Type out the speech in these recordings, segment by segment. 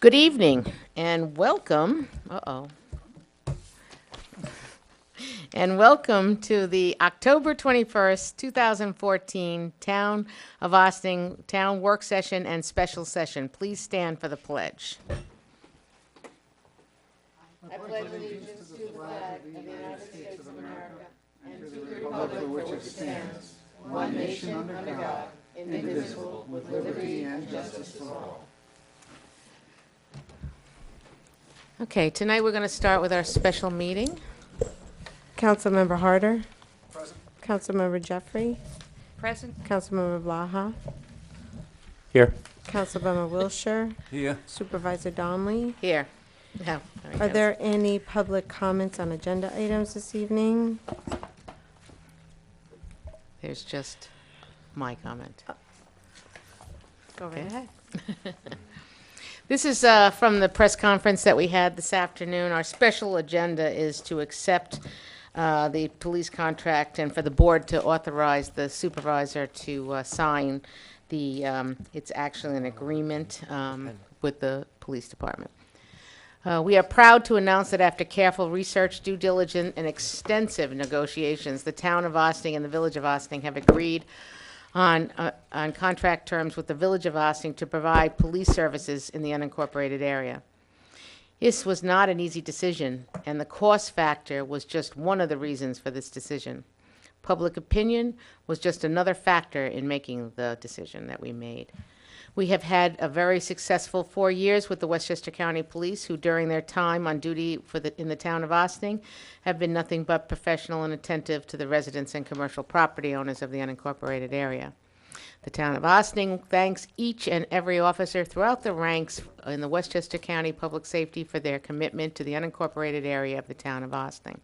Good evening and welcome. And welcome to the October 21st, 2014 Town of Austin Town Work Session and Special Session. Please stand for the pledge. I pledge allegiance to the flag of the United States of America and to the republic for which it stands, one nation under God, indivisible, with liberty and justice for all. Okay, tonight we're going to start with our special meeting. Councilmember Harder. Present. Councilmember Jeffrey. Present. Councilmember Blaha. Here. Councilmember Wilshire. Here. Supervisor Donnelly. Here. No, Are there any public comments on agenda items this evening? There's just my comment. Go right ahead. This is from the press conference that we had this afternoon. Our special agenda is to accept the police contract and for the board to authorize the supervisor to sign the, it's actually an agreement with the police department. We are proud to announce that after careful research, due diligence, and extensive negotiations, the town of Austin and the village of Austin have agreed on contract terms with the village of Austin to provide police services in the unincorporated area. This was not an easy decision, and the cost factor was just one of the reasons for this decision. Public opinion was just another factor in making the decision that we made. We have had a very successful 4 years with the Westchester County Police, who during their time on duty in the town of Austin have been nothing but professional and attentive to the residents and commercial property owners of the unincorporated area. The town of Austin thanks each and every officer throughout the ranks in the Westchester County Public Safety for their commitment to the unincorporated area of the town of Austin.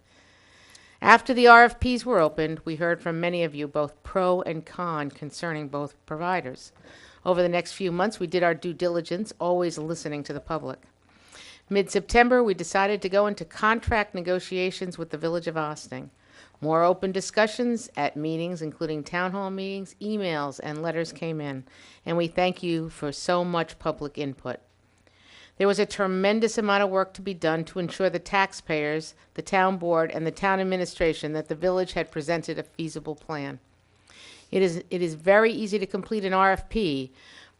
After the RFPs were opened, we heard from many of you, both pro and con, concerning both providers. Over the next few months, we did our due diligence, always listening to the public. Mid-September, we decided to go into contract negotiations with the Village of Austin. More open discussions at meetings, including town hall meetings, emails, and letters came in, and we thank you for so much public input. There was a tremendous amount of work to be done to ensure the taxpayers, the town board, and the town administration that the village had presented a feasible plan. It is very easy to complete an RFP,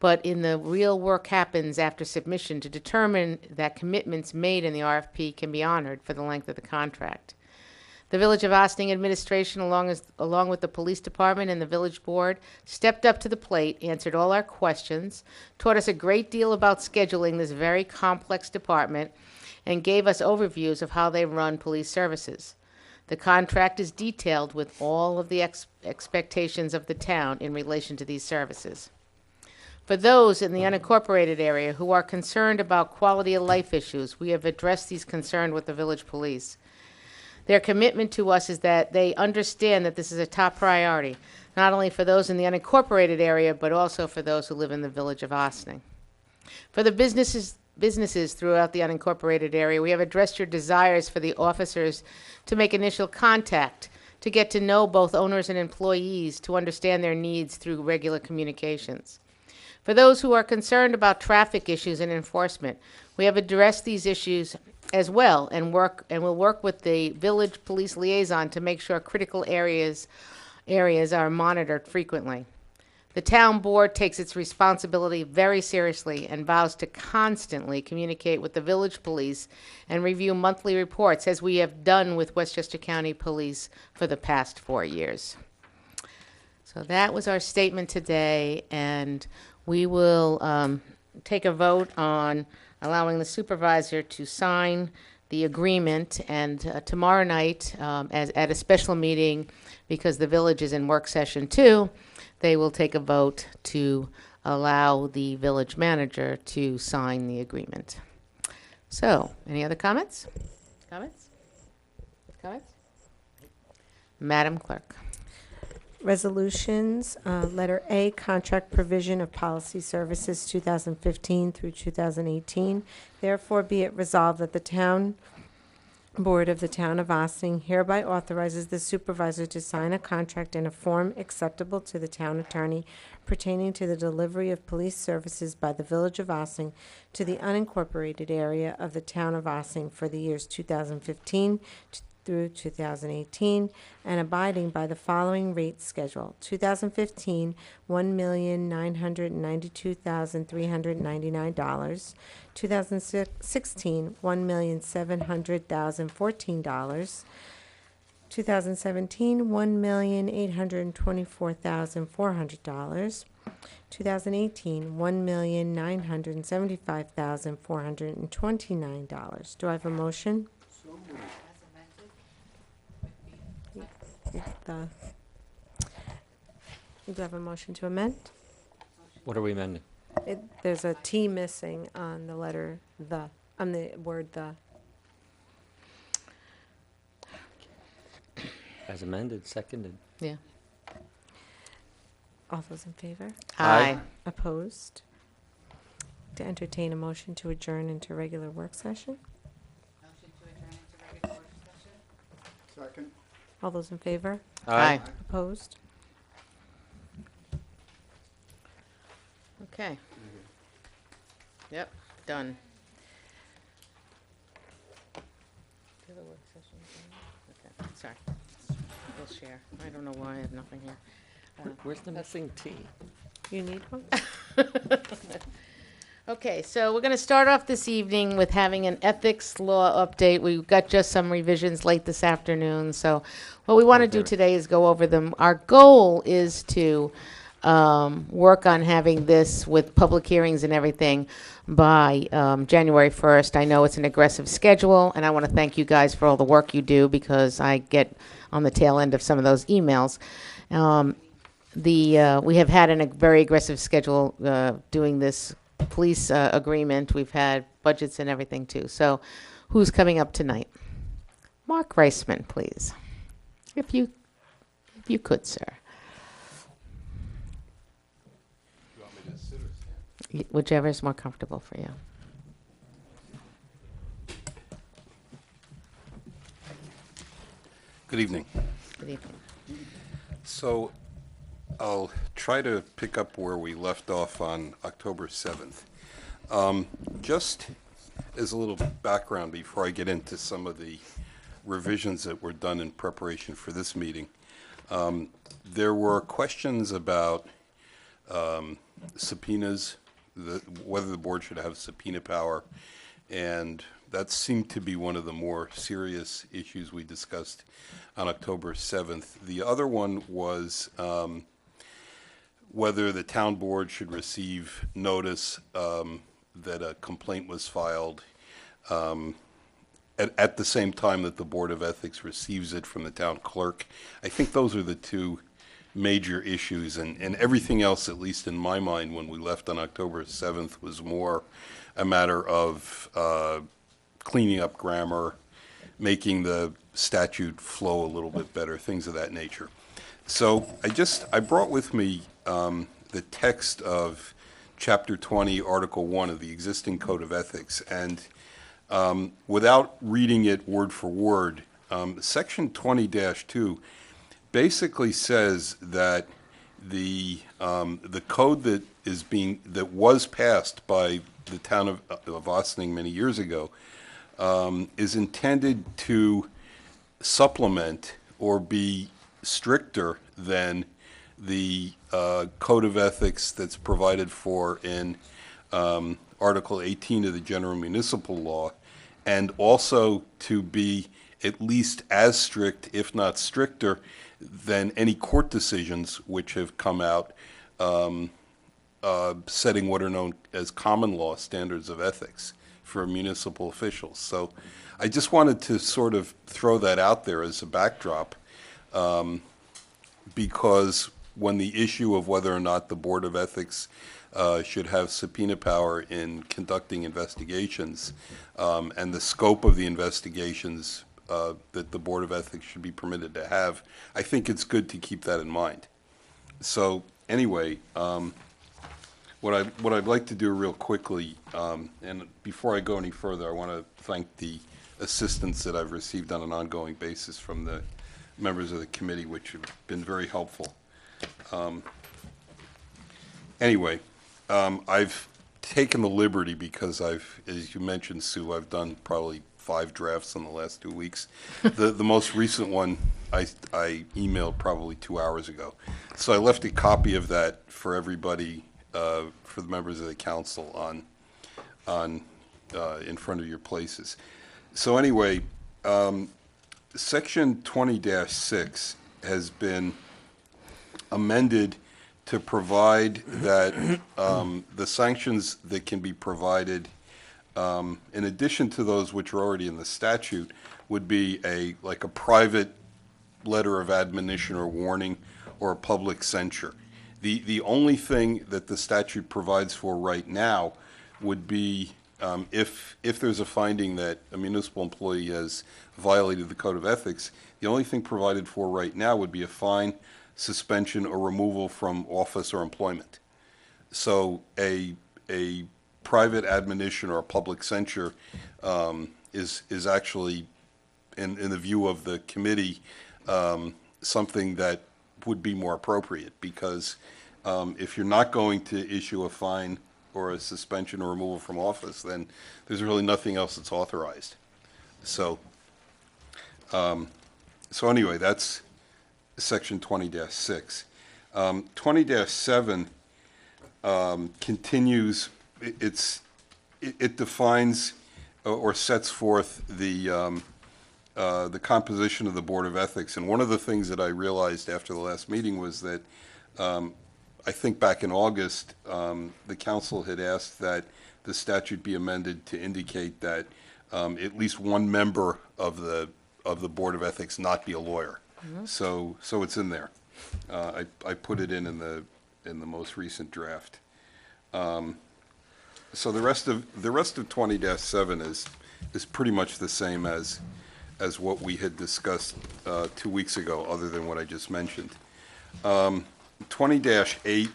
but in the real work happens after submission to determine that commitments made in the RFP can be honored for the length of the contract. The Village of Austin administration, along with the police department and the village board, stepped up to the plate, answered all our questions, taught us a great deal about scheduling this very complex department, and gave us overviews of how they run police services. The contract is detailed with all of the expectations of the town in relation to these services. For those in the unincorporated area who are concerned about quality of life issues, we have addressed these concerns with the village police. Their commitment to us is that they understand that this is a top priority, not only for those in the unincorporated area, but also for those who live in the village of Austin. For the businesses throughout the unincorporated area, we have addressed your desires for the officers to make initial contact, to get to know both owners and employees, to understand their needs through regular communications. For those who are concerned about traffic issues and enforcement, we have addressed these issues as well and will work with the village police liaison to make sure critical areas are monitored frequently. The town board takes its responsibility very seriously and vows to constantly communicate with the village police and review monthly reports, as we have done with Westchester County Police for the past 4 years. So that was our statement today, and we will take a vote on allowing the supervisor to sign the agreement, and tomorrow night at a special meeting, because the village is in work session too, they will take a vote to allow the village manager to sign the agreement. So, any other comments? Comments? Madam Clerk. Resolutions, letter A, contract provision of policy services 2015 through 2018. Therefore, be it resolved that the town Board of the Town of Ossining hereby authorizes the supervisor to sign a contract in a form acceptable to the town attorney pertaining to the delivery of police services by the Village of Ossining to the unincorporated area of the town of Ossining for the years 2015 through 2018, and abiding by the following rate schedule. 2015, $1,992,399. 2016, $1,700,014. 2017, $1,824,400. 2018, $1,975,429. Do I have a motion? Do I have a motion to amend? What are we amending? There's a T missing on the letter on the word the. As amended, seconded. Yeah. All those in favor? Aye. Opposed? To entertain a motion to adjourn into regular work session? Second. All those in favor? Aye. Opposed? Okay. Yep, done. The other work session, okay, sorry. We'll share. I don't know why I have nothing here. Where's the missing T? You need one? Okay, so we're going to start off this evening with having an ethics law update. We've got just some revisions late this afternoon, so what we want to do today is go over them. Our goal is to work on having this with public hearings and everything by January 1st. I know it's an aggressive schedule, and I want to thank you guys for all the work you do because I get on the tail end of some of those emails. We have had a very aggressive schedule doing this police agreement. We've had budgets and everything too. So who's coming up tonight? Mark Reisman, please. If you could, sir. You want me to sit or stand? Whichever is more comfortable for you. Good evening. Good evening. So I'll try to pick up where we left off on October 7th. Just as a little background before I get into some of the revisions that were done in preparation for this meeting, there were questions about subpoenas, whether the board should have subpoena power, and that seemed to be one of the more serious issues we discussed on October 7th. The other one was whether the town board should receive notice that a complaint was filed at the same time that the Board of Ethics receives it from the town clerk. I think those are the two major issues, and everything else, at least in my mind, when we left on October 7th, was more a matter of cleaning up grammar, making the statute flow a little bit better, things of that nature. So I brought with me the text of Chapter 20, Article 1 of the existing Code of Ethics, and without reading it word for word, Section 20-2 basically says that the code that was passed by the town of Ossining many years ago is intended to supplement or be stricter than the Code of Ethics that's provided for in Article 18 of the General Municipal Law, and also to be at least as strict, if not stricter, than any court decisions which have come out setting what are known as common law standards of ethics for municipal officials. So I just wanted to sort of throw that out there as a backdrop, because when the issue of whether or not the Board of Ethics should have subpoena power in conducting investigations, and the scope of the investigations that the Board of Ethics should be permitted to have, I think it's good to keep that in mind. So anyway, what I'd like to do real quickly, and before I go any further, I want to thank the assistance that I've received on an ongoing basis from the members of the committee, which have been very helpful. Anyway, I've taken the liberty because as you mentioned, Sue, I've done probably 5 drafts in the last 2 weeks. The most recent one I emailed probably 2 hours ago. So I left a copy of that for everybody, for the members of the council in front of your places. So anyway, Section 20-6 has been amended to provide that the sanctions that can be provided, in addition to those which are already in the statute, would be like a private letter of admonition or warning or a public censure. The only thing that the statute provides for right now would be if there's a finding that a municipal employee has violated the code of ethics, the only thing provided for right now would be a fine, suspension, or removal from office or employment. So a private admonition or a public censure is actually, in the view of the committee, something that would be more appropriate, because if you're not going to issue a fine or a suspension or removal from office, then there's really nothing else that's authorized. So, anyway, that's Section 20-6. 20-7 continues. It defines or sets forth the composition of the Board of Ethics. And one of the things that I realized after the last meeting was that I think back in August, the council had asked that the statute be amended to indicate that at least one member of the Board of Ethics not be a lawyer. So it's in there. I put it in the most recent draft. So the rest of 20-7 is pretty much the same as what we had discussed 2 weeks ago, other than what I just mentioned. 20-8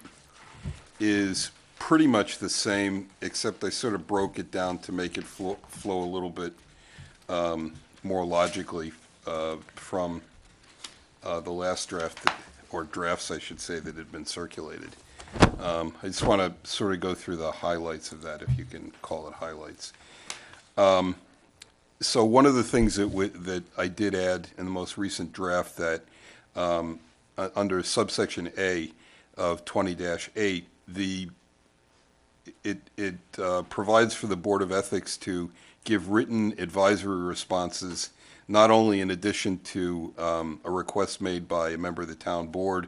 is pretty much the same, except I sort of broke it down to make it flow a little bit more logically from the last draft, or drafts, I should say, that had been circulated. I just want to sort of go through the highlights of that, if you can call it highlights. So one of the things that I did add in the most recent draft, that under subsection A of 20-8, it provides for the Board of Ethics to give written advisory responses, not only in addition to a request made by a member of the town board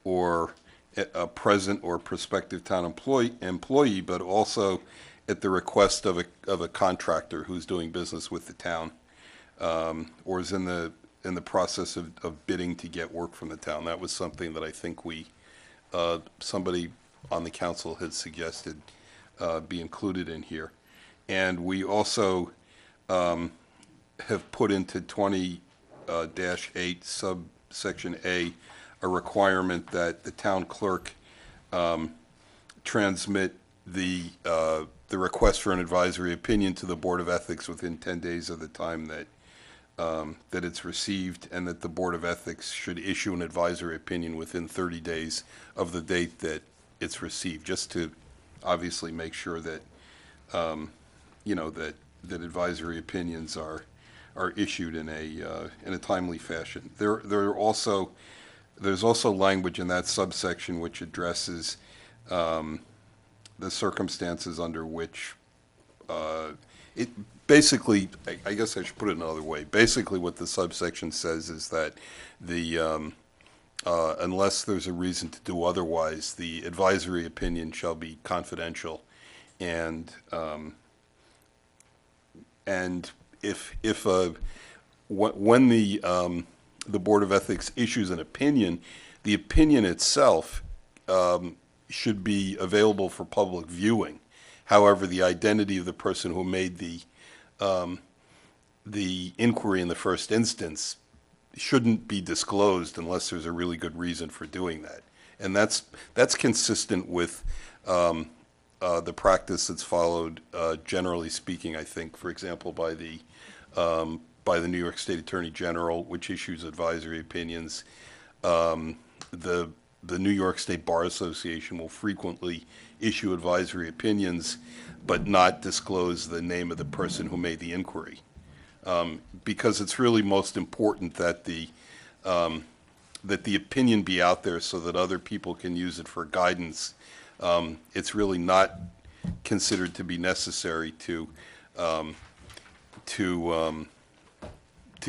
or a present or prospective town employee, but also at the request of a contractor who's doing business with the town, or is in the process of bidding to get work from the town. That was something that I think somebody on the council had suggested be included in here. And we also have put into 20-8 subsection A a requirement that the town clerk transmit the request for an advisory opinion to the Board of Ethics within 10 days of the time that it's received, and that the Board of Ethics should issue an advisory opinion within 30 days of the date that it's received, just to obviously make sure that that advisory opinions are issued in a timely fashion. There's also language in that subsection which addresses the circumstances under which it basically, I guess I should put it another way. Basically, what the subsection says is that unless there's a reason to do otherwise, the advisory opinion shall be confidential, and when the Board of Ethics issues an opinion, the opinion itself should be available for public viewing. However, the identity of the person who made the inquiry in the first instance shouldn't be disclosed unless there's a really good reason for doing that. And that's consistent with the practice that's followed, generally speaking, I think, for example, by the by the New York State Attorney General, which issues advisory opinions. The New York State Bar Association will frequently issue advisory opinions, but not disclose the name of the person who made the inquiry. Because it's really most important that the opinion be out there so that other people can use it for guidance. It's really not considered to be necessary to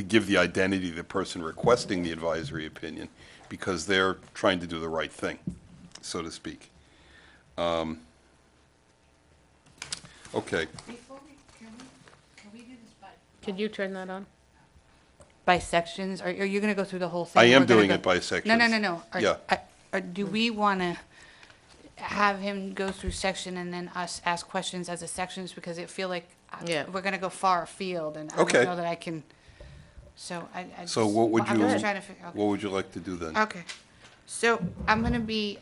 give the identity of the person requesting the advisory opinion, because they're trying to do the right thing, so to speak. Okay, Before we, can we do this by? Could you turn that on? By sections? Are you gonna go through the whole thing? I am We're gonna doing go- it by No, sections. no. Yeah. Do we wanna have him go through section and then us ask questions as a sections? Because I feel like Yeah. we're gonna go far afield and I Okay. don't know that I can, so I just. So what would I'm you, just trying to figure, okay. what would you like to do then? Okay, so I'm gonna be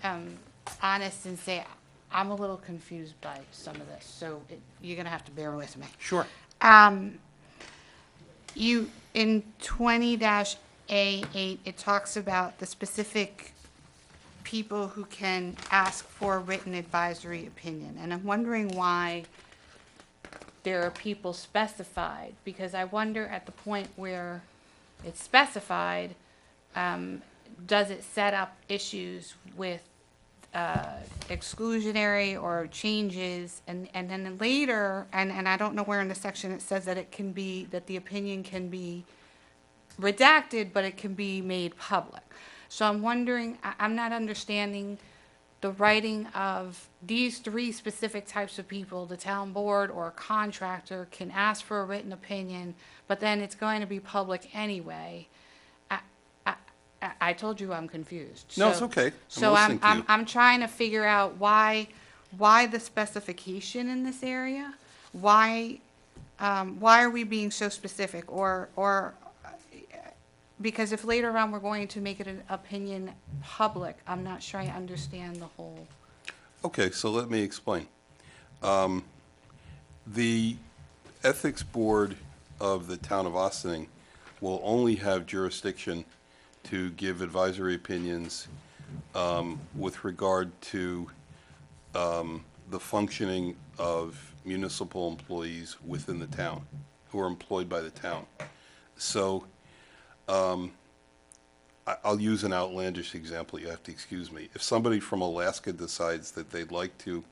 honest and say I'm a little confused by some of this, so you're gonna have to bear with me. Sure. You, in 20-A8, it talks about the specific people who can ask for a written advisory opinion, and I'm wondering why there are people specified, because I wonder at the point where it's specified, does it set up issues with exclusionary or changes, and then later, and I don't know where in the section it says that it can be, that the opinion can be redacted, but it can be made public. So I'm wondering, I'm not understanding the writing of these three specific types of people: the town board or a contractor can ask for a written opinion, but then it's going to be public anyway. I told you I'm confused. No, it's So- okay. I'm So listening to you. I'm trying to figure out why the specification in this area? Why are we being so specific? Because if later on we're going to make it an opinion public, I'm not sure I understand the whole. Okay, so let me explain. The Ethics Board of the Town of Austining will only have jurisdiction to give advisory opinions with regard to the functioning of municipal employees within the town, who are employed by the town. So I'll use an outlandish example, you have to excuse me. If somebody from Alaska decides that they'd like to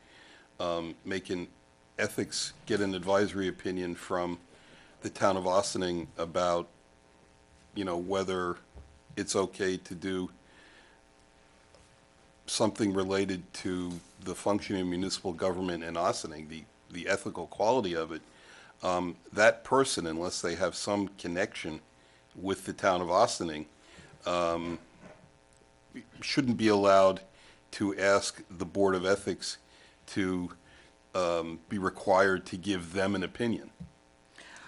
get an advisory opinion from the town of Austining about, whether it's okay to do something related to the functioning of municipal government in Austining, the ethical quality of it, that person, unless they have some connection with the town of Austining, shouldn't be allowed to ask the Board of Ethics to be required to give them an opinion,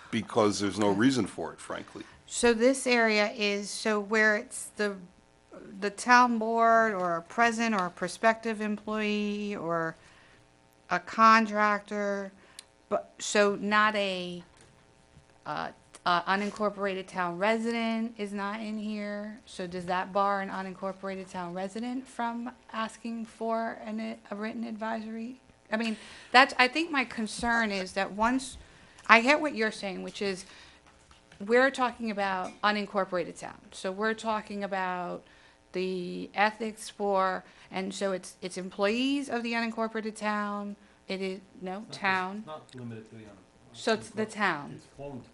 because there's no reason for it, frankly. So this area is, so where it's the town board or a present or a prospective employee or a contractor, but, so not a unincorporated town resident is not in here. So does that bar an unincorporated town resident from asking for a written advisory? I mean, I think my concern is that once, I get what you're saying, which is, we're talking about unincorporated town. So we're talking about the ethics for, and so it's employees of the unincorporated town. It is, no, town. Not limited to the So it's the town.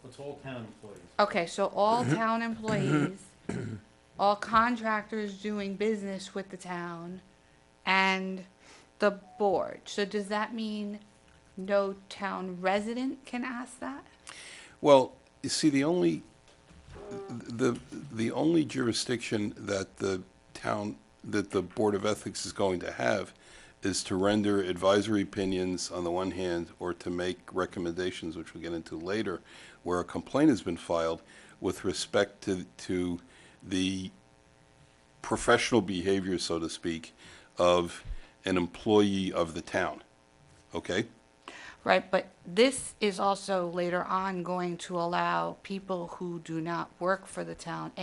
It's all town employees. Okay, so all town employees, all contractors doing business with the town, and the board. So does that mean no town resident can ask that? Well, you see, the only jurisdiction that the Board of Ethics is going to have is to render advisory opinions on the one hand, or to make recommendations, which we'll get into later, where a complaint has been filed with respect to the professional behavior, so to speak, of an employee of the town. Okay? Right, but this is also later on going to allow people who do not work for the town,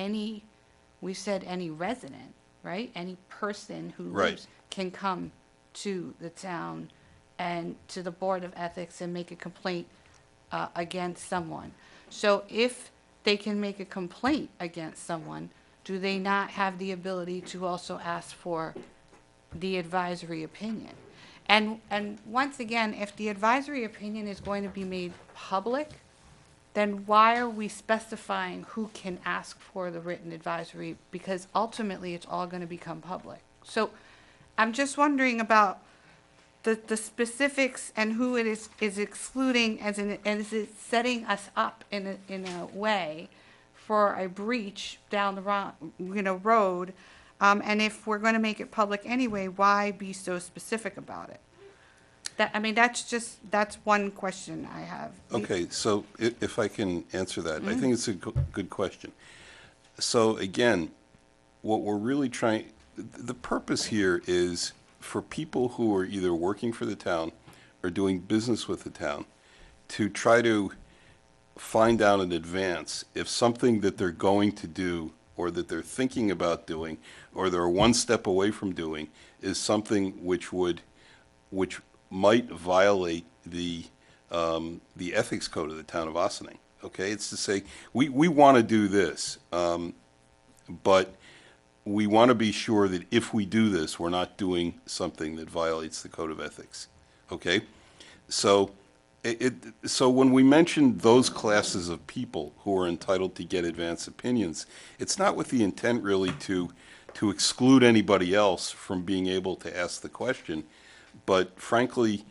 we said any resident, right? Any person who Right. lives can come to the town and to the Board of Ethics and make a complaint against someone. So if they can make a complaint against someone, do they not have the ability to also ask for the advisory opinion? And once again, if the advisory opinion is going to be made public, then why are we specifying who can ask for the written advisory? Because ultimately, it's all going to become public. So I'm just wondering about the specifics and who it is excluding as is it setting us up in a way for a breach down the road. And if we're going to make it public anyway, why be so specific about it? That's one question I have. Okay, so if I can answer that, I think it's a good question. So again, what we're really the purpose here is for people who are either working for the town or doing business with the town to try to find out in advance if something that they're going to do or that they're thinking about doing or they're one step away from doing is something which might violate the ethics code of the town of Ossining. Okay, it's to say we want to do this, but we want to be sure that if we do this, we're not doing something that violates the code of ethics. Okay, so so when we mention those classes of people who are entitled to get advance opinions, it's not with the intent really to exclude anybody else from being able to ask the question, but frankly,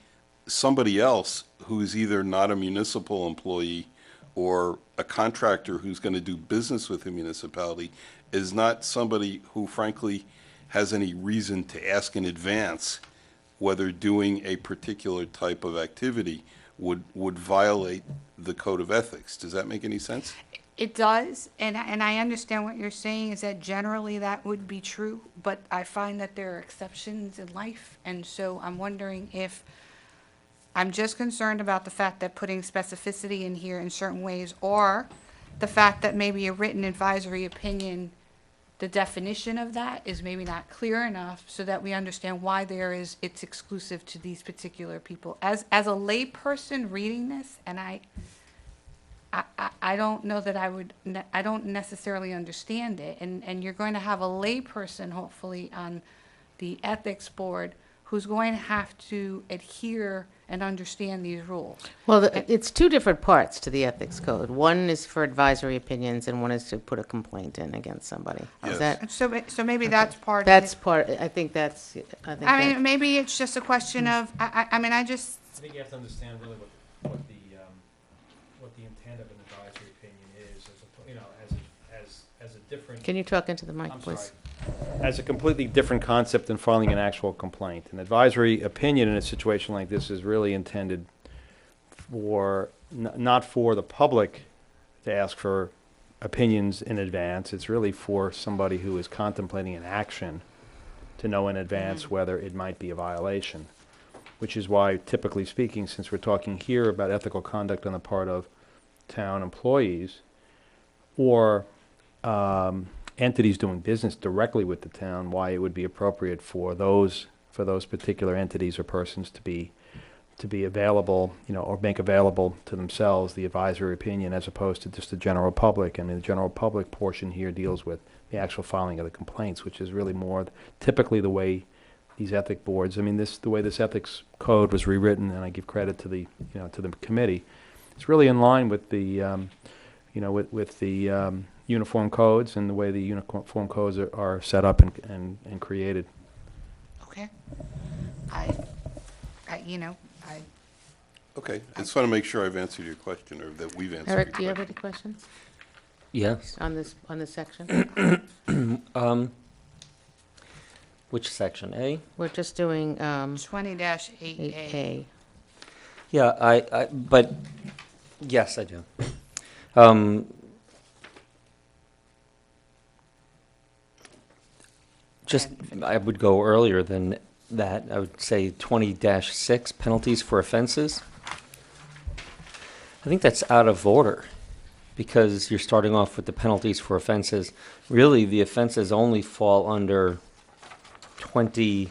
somebody else who's either not a municipal employee or a contractor who's going to do business with a municipality is not somebody who frankly has any reason to ask in advance whether doing a particular type of activity would violate the code of ethics. Does that make any sense? It does, and I understand what you're saying is that generally that would be true, but I find that there are exceptions in life, and so I'm wondering if, I'm just concerned about the fact that putting specificity in here in certain ways, or the fact that maybe a written advisory opinion, the definition of that is maybe not clear enough so that we understand why it's exclusive to these particular people. As a layperson reading this, and I don't know that I don't necessarily understand it, and you're going to have a layperson, hopefully, on the ethics board who's going to have to adhere and understand these rules. Well, it's two different parts to the ethics code. One is for advisory opinions, and one is to put a complaint in against somebody. Is Yes. that? And so maybe that's part of That's it. part, I think that's, I mean, maybe it's just a question of, I mean, I just, I think you have to understand really what the intent of an advisory opinion is, as a different. Can you talk into the mic, I'm please? sorry. As a completely different concept than filing an actual complaint. An advisory opinion in a situation like this is really intended for, not for the public to ask for opinions in advance. It's really for somebody who is contemplating an action to know in advance whether it might be a violation. Which is why, typically speaking, since we're talking here about ethical conduct on the part of town employees or entities doing business directly with the town, why it would be appropriate for those particular entities or persons to be available, or make available to themselves the advisory opinion as opposed to just the general public. I mean, the general public portion here deals with the actual filing of the complaints, which is really more typically the way these ethic boards. I mean, the way this ethics code was rewritten, and I give credit to the committee. It's really in line with the with the uniform codes and the way the uniform codes are set up and created. okay. Okay, I just want to make sure I've answered your question or that we've answered your Eric, do you have question. any questions Yes. on this section? Which section? A? We're just doing 20-8A. 8A. Yeah, but, yes, I do. I would go earlier than that. I would say 20-6, penalties for offenses. I think that's out of order, because you're starting off with the penalties for offenses. Really, the offenses only fall under 28B.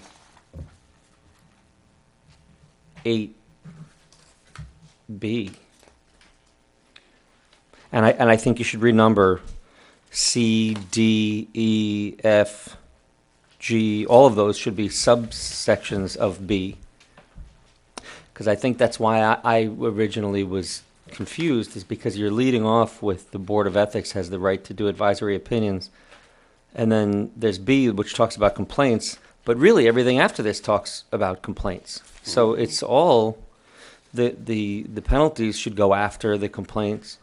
And I think you should renumber C, D, E, F, G. All of those should be subsections of B. Because I think that's why I originally was confused, is because you're leading off with the Board of Ethics has the right to do advisory opinions. And then there's B, which talks about complaints, but really everything after this talks about complaints. So it's all, the penalties should go after the complaints.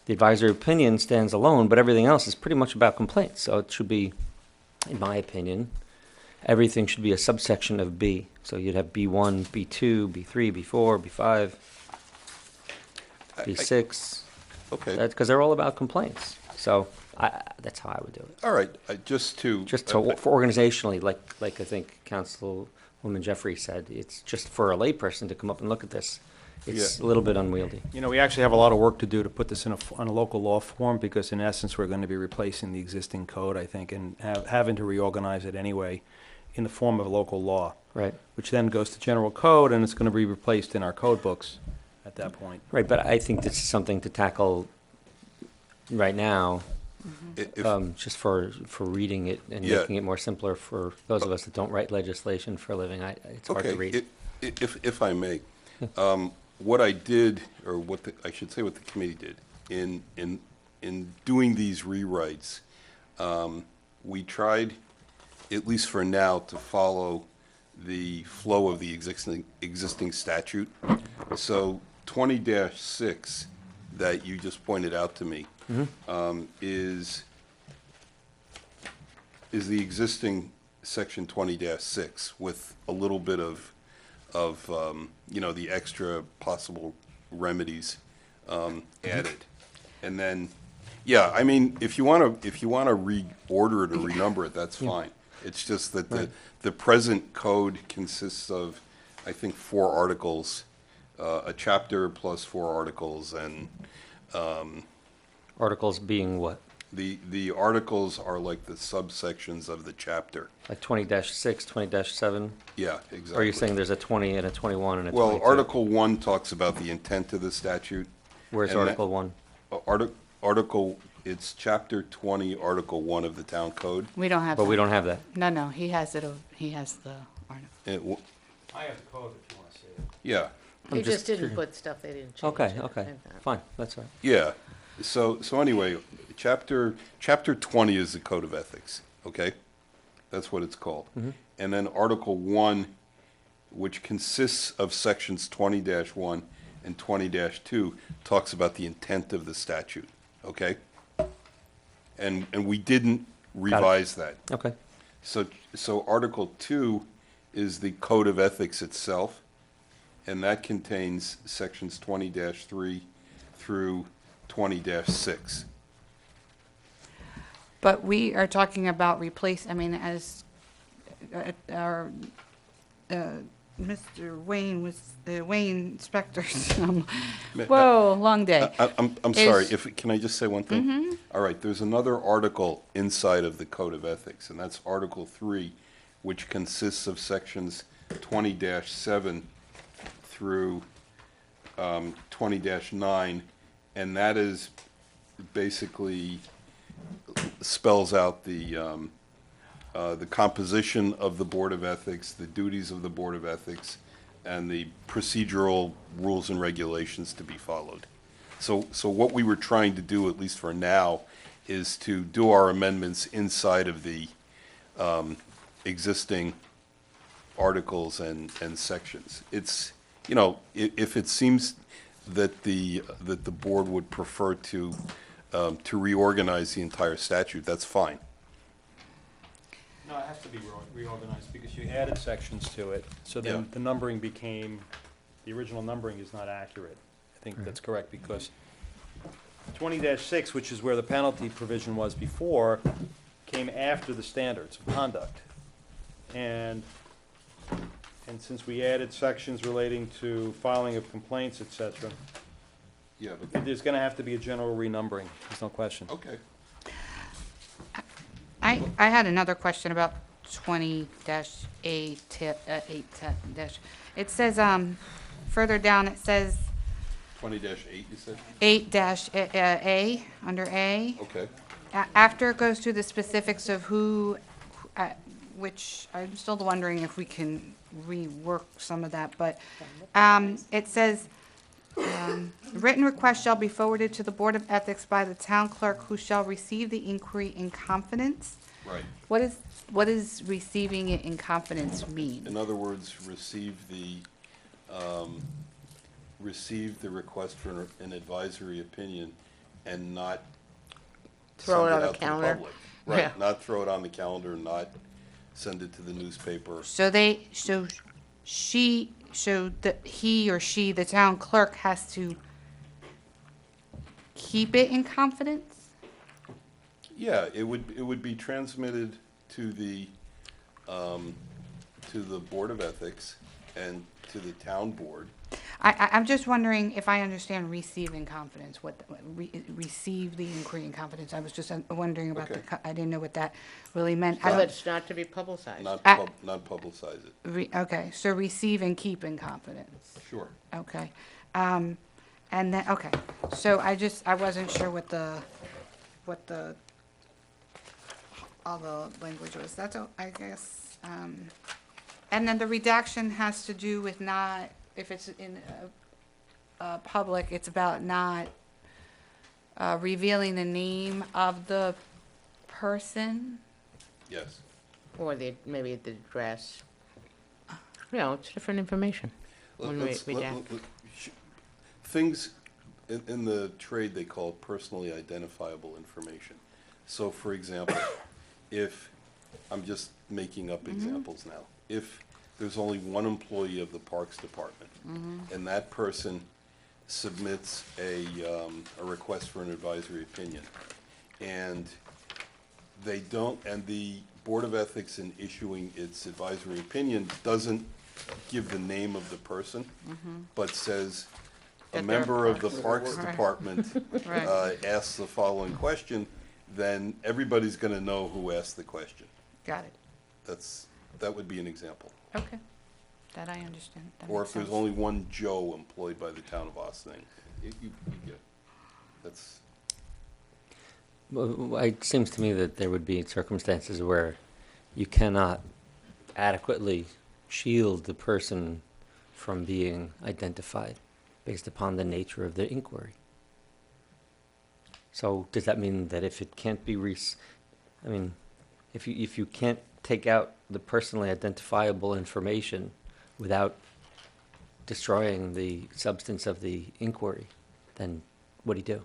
The advisory opinion stands alone, but everything else is pretty much about complaints. So it should be, in my opinion, everything should be a subsection of B. So you'd have B1, B2, B3, B4, B5, B6. Okay. That's because they're all about complaints. So that's how I would do it. All right, just to. For organizationally, like I think Councilwoman Jeffrey said, it's just for a layperson to come up and look at this. It's a little bit unwieldy. You know, we actually have a lot of work to do to put this in on a local law form, because in essence, we're going to be replacing the existing code, I think, and having to reorganize it anyway in the form of local law, Right. which then goes to general code, and it's going to be replaced in our code books at that point. Right, but I think this is something to tackle right now, just for reading it and Yeah. making it more simpler for those of us that don't write legislation for a living. It's hard to read. Okay, if I may, what I did, or I should say what the committee did, in doing these rewrites, we tried, at least for now, to follow the flow of the existing statute. So 20-6 that you just pointed out to me is the existing section 20-6 with a little bit of the extra possible remedies added. And then, yeah, I mean, if you want to reorder it or renumber it, that's fine. It's just that the present code consists of, I think, 4 articles, a chapter plus 4 articles, and Articles being what? the articles are like the subsections of the chapter. Like 20-6, 20-7? Yeah, exactly. Or are you saying there's a 20 and a 21 and a 22? Well, Article 1 talks about the intent of the statute. Where's and that- Article 1? It's Chapter 20, Article 1 of the Town Code. We don't have But we that. don't have that. No, he has it, he has the article. I have the code if you want to see it. Yeah, They I'm just just didn't put stuff they didn't change. Okay, in it. okay, I know. fine, that's all right. yeah. So anyway, Chapter 20 is the Code of Ethics, okay? That's what it's called. And then Article 1, which consists of sections 20-1 and 20-2, talks about the intent of the statute, okay? And we didn't revise that. Okay, So Article 2 is the Code of Ethics itself, and that contains sections 20-3 through 20-6. But we are talking about as our, Mr. Wayne was, Wayne Spector, whoa, long day. I'm sorry, Is- can I just say one thing? All right, there's another article inside of the Code of Ethics, and that's Article 3, which consists of sections 20-7 through 20-9, and that is basically spells out the composition of the Board of Ethics, the duties of the Board of Ethics, and the procedural rules and regulations to be followed. So what we were trying to do, at least for now, is to do our amendments inside of the existing articles and sections. It's, if it seems that the board would prefer to reorganize the entire statute, that's fine. No, it has to be reorganized because you added sections to it, so Yeah. then the numbering became, the original numbering is not accurate. I think that's correct, because 20-6, which is where the penalty provision was before, came after the standards of conduct. And since we added sections relating to filing of complaints, et cetera, Yeah, but, There's gonna have to be a general renumbering, there's no question. okay. I had another question about 20-A, 810 dash. It says, further down, it says 20-8, you said? 8-A, under A. Okay. After it goes through the specifics of who, which I'm still wondering if we can rework some of that, but it says, written request shall be forwarded to the Board of Ethics by the town clerk, who shall receive the inquiry in confidence. Right. What does receiving it in confidence mean? In other words, receive the request for an advisory opinion and not Throw it send on the out to calendar. public. Yeah. Right, not throw it on the calendar, not send it to the newspaper. So he or she, the town clerk, has to keep it in confidence? Yeah, it would be transmitted to the Board of Ethics and to the town board. I'm just wondering if I understand receive in confidence, receive the inquiry in confidence. I was just wondering about Okay. I didn't know what that really meant. So it's not to be publicized. Not I- not publicize it. Okay, so receive and keep in confidence. Sure. Okay. And then, okay, so I wasn't sure what all the language was. That's, I guess, and then the redaction has to do with not, if it's in public, it's about not revealing the name of the person. Yes. Or maybe the address. It's different information. When we redact. Things in the trade, they call personally identifiable information. So, for example, if, I'm just making up examples now, if there's only one employee of the Parks Department, and that person submits a request for an advisory opinion, and they don't, and the Board of Ethics, in issuing its advisory opinion, doesn't give the name of the person, but says, a That they're member of the Parks. Parks Right. Department Right. asks the following question, then everybody's gonna know who asked the question. Got it. That would be an example. Okay. That I understand. That Or makes if there's sense. only one Joe employed by the town of Austining, you get, that's, Well, it seems to me that there would be circumstances where you cannot adequately shield the person from being identified based upon the nature of the inquiry. So does that mean that if it can't be if you can't take out the personally identifiable information without destroying the substance of the inquiry, then what do you do?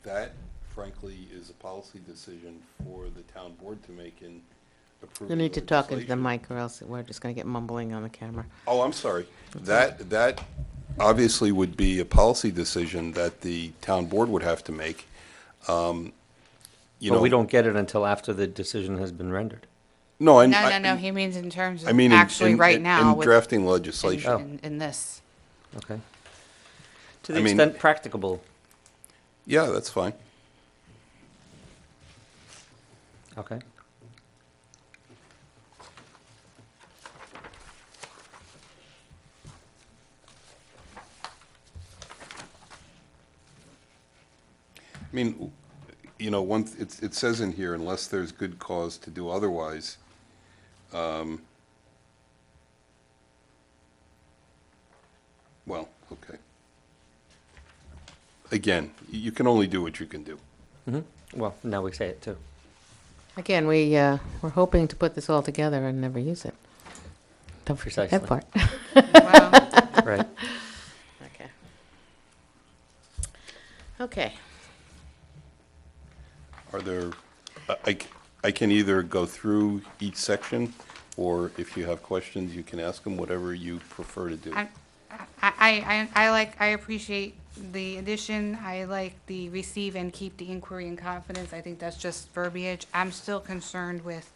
that frankly is a policy decision for the town board to make in approving You need to talk into the legislation. mic or else we're just going to get mumbling on the camera. Oh, I'm sorry. That obviously would be a policy decision that the town board would have to make. You But we know, don't get it until after the decision has been rendered. No, No, he means in terms I of mean, actually right in now with drafting legislation. in this. Okay. To I the mean- extent practicable. Yeah, that's fine. Okay. I mean, you know, it says in here, unless there's good cause to do otherwise, well, okay. Again, you can only do what you can do. Well, now we say it too. Again, we're hoping to put this all together and never use it. Don't forget that Precisely. part. Well, Right. Okay. Okay. Are there, I can either go through each section, or if you have questions, you can ask them, whatever you prefer to do. I appreciate the addition. I like the receive and keep the inquiry in confidence. I think that's just verbiage. I'm still concerned with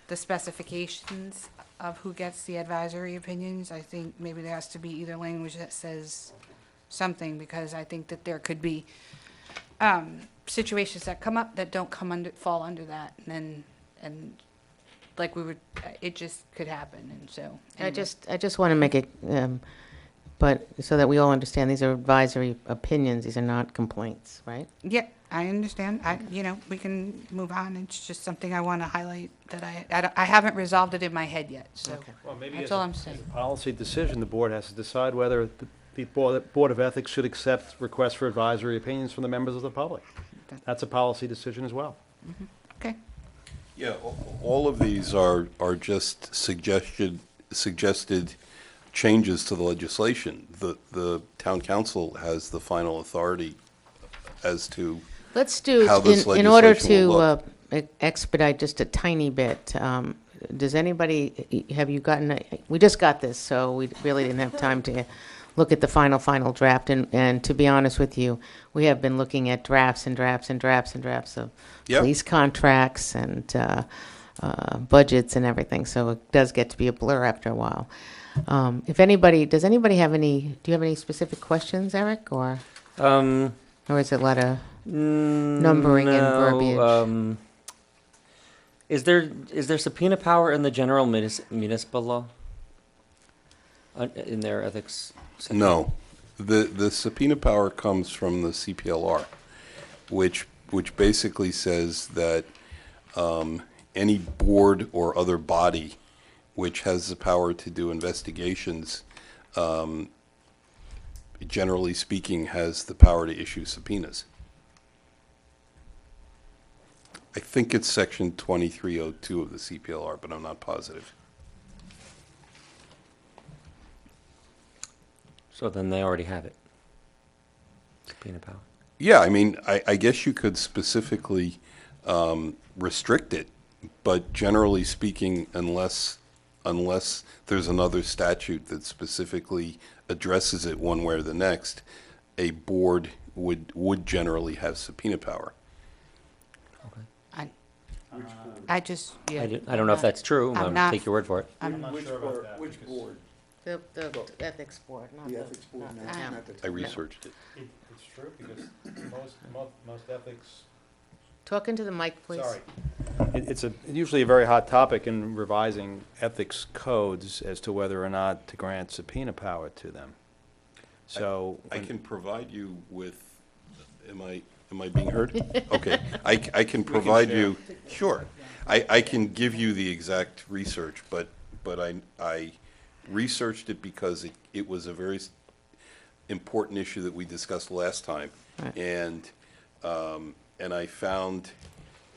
the specifications of who gets the advisory opinions. I think maybe there has to be either language that says something, because I think that there could be situations that come up that don't fall under that, and like we would, it just could happen, and so. I anyway. just want to make it, but so that we all understand, these are advisory opinions, these are not complaints, right? Yeah, I understand. We can move on. It's just something I want to highlight that I haven't resolved it in my head yet, so. Okay. Well, maybe That's as all a- I'm saying. as a policy decision, the board has to decide whether the Board of Ethics should accept requests for advisory opinions from the members of the public. That's a policy decision as well. Okay. Yeah, all of these are just suggested changes to the legislation. The town council has the final authority as to, Let's do, How this in order legislation will to expedite just a tiny bit, does anybody, have you gotten, we just got this, so we really didn't have time to look at the final draft, and to be honest with you, we have been looking at drafts and drafts and drafts and drafts of Yep. police contracts and budgets and everything, so it does get to be a blur after a while. Does anybody have any, do you have any specific questions, Eric, or is it a lot of numbering and verbiage? Is there subpoena power in the general municipal law? In their ethics section? no. The subpoena power comes from the CPLR, which basically says that any board or other body which has the power to do investigations, generally speaking, has the power to issue subpoenas. I think it's section 2302 of the CPLR, but I'm not positive. So then they already have it. Subpoena power. Yeah, I mean, I guess you could specifically restrict it, but generally speaking, unless there's another statute that specifically addresses it one way or the next, a board would generally have subpoena power. I just, yeah. I don't know if that's true. I'm I'll not- take your word for it. Which board? The ethics board, not The ethics board, not the not town. not the I town. researched it. It's true, because most ethics. Talk into the mic, please. Sorry. It's usually a very hot topic in revising ethics codes as to whether or not to grant subpoena power to them. So. I can provide you with, am I being heard? Okay, I can provide you, sure. I can give you the exact research, but I researched it because it was a very important issue that we discussed last time. Right. And I found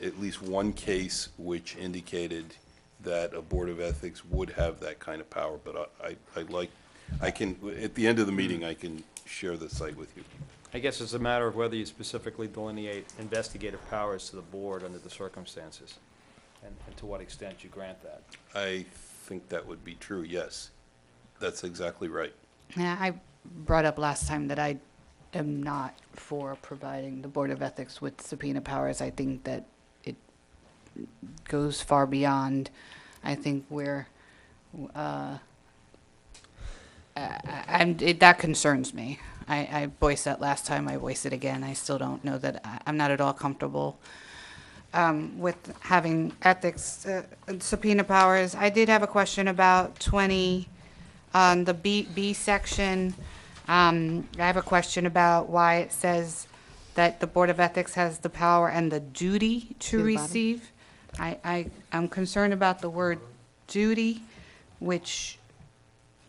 at least one case which indicated that a Board of Ethics would have that kind of power, but I can, at the end of the meeting, I can share the site with you. I guess it's a matter of whether you specifically delineate investigative powers to the board under the circumstances, and to what extent you grant that. I think that would be true, yes. That's exactly right. Yeah, I brought up last time that I am not for providing the Board of Ethics with subpoena powers. I think that it goes far beyond, I think, where, that concerns me. I voiced that last time, I voiced it again. I still don't know that, I'm not at all comfortable with having ethics subpoena powers. I did have a question about 20, on the B section. I have a question about why it says that the Board of Ethics has the power and the duty See to the bottom? receive. I'm concerned about the word duty, which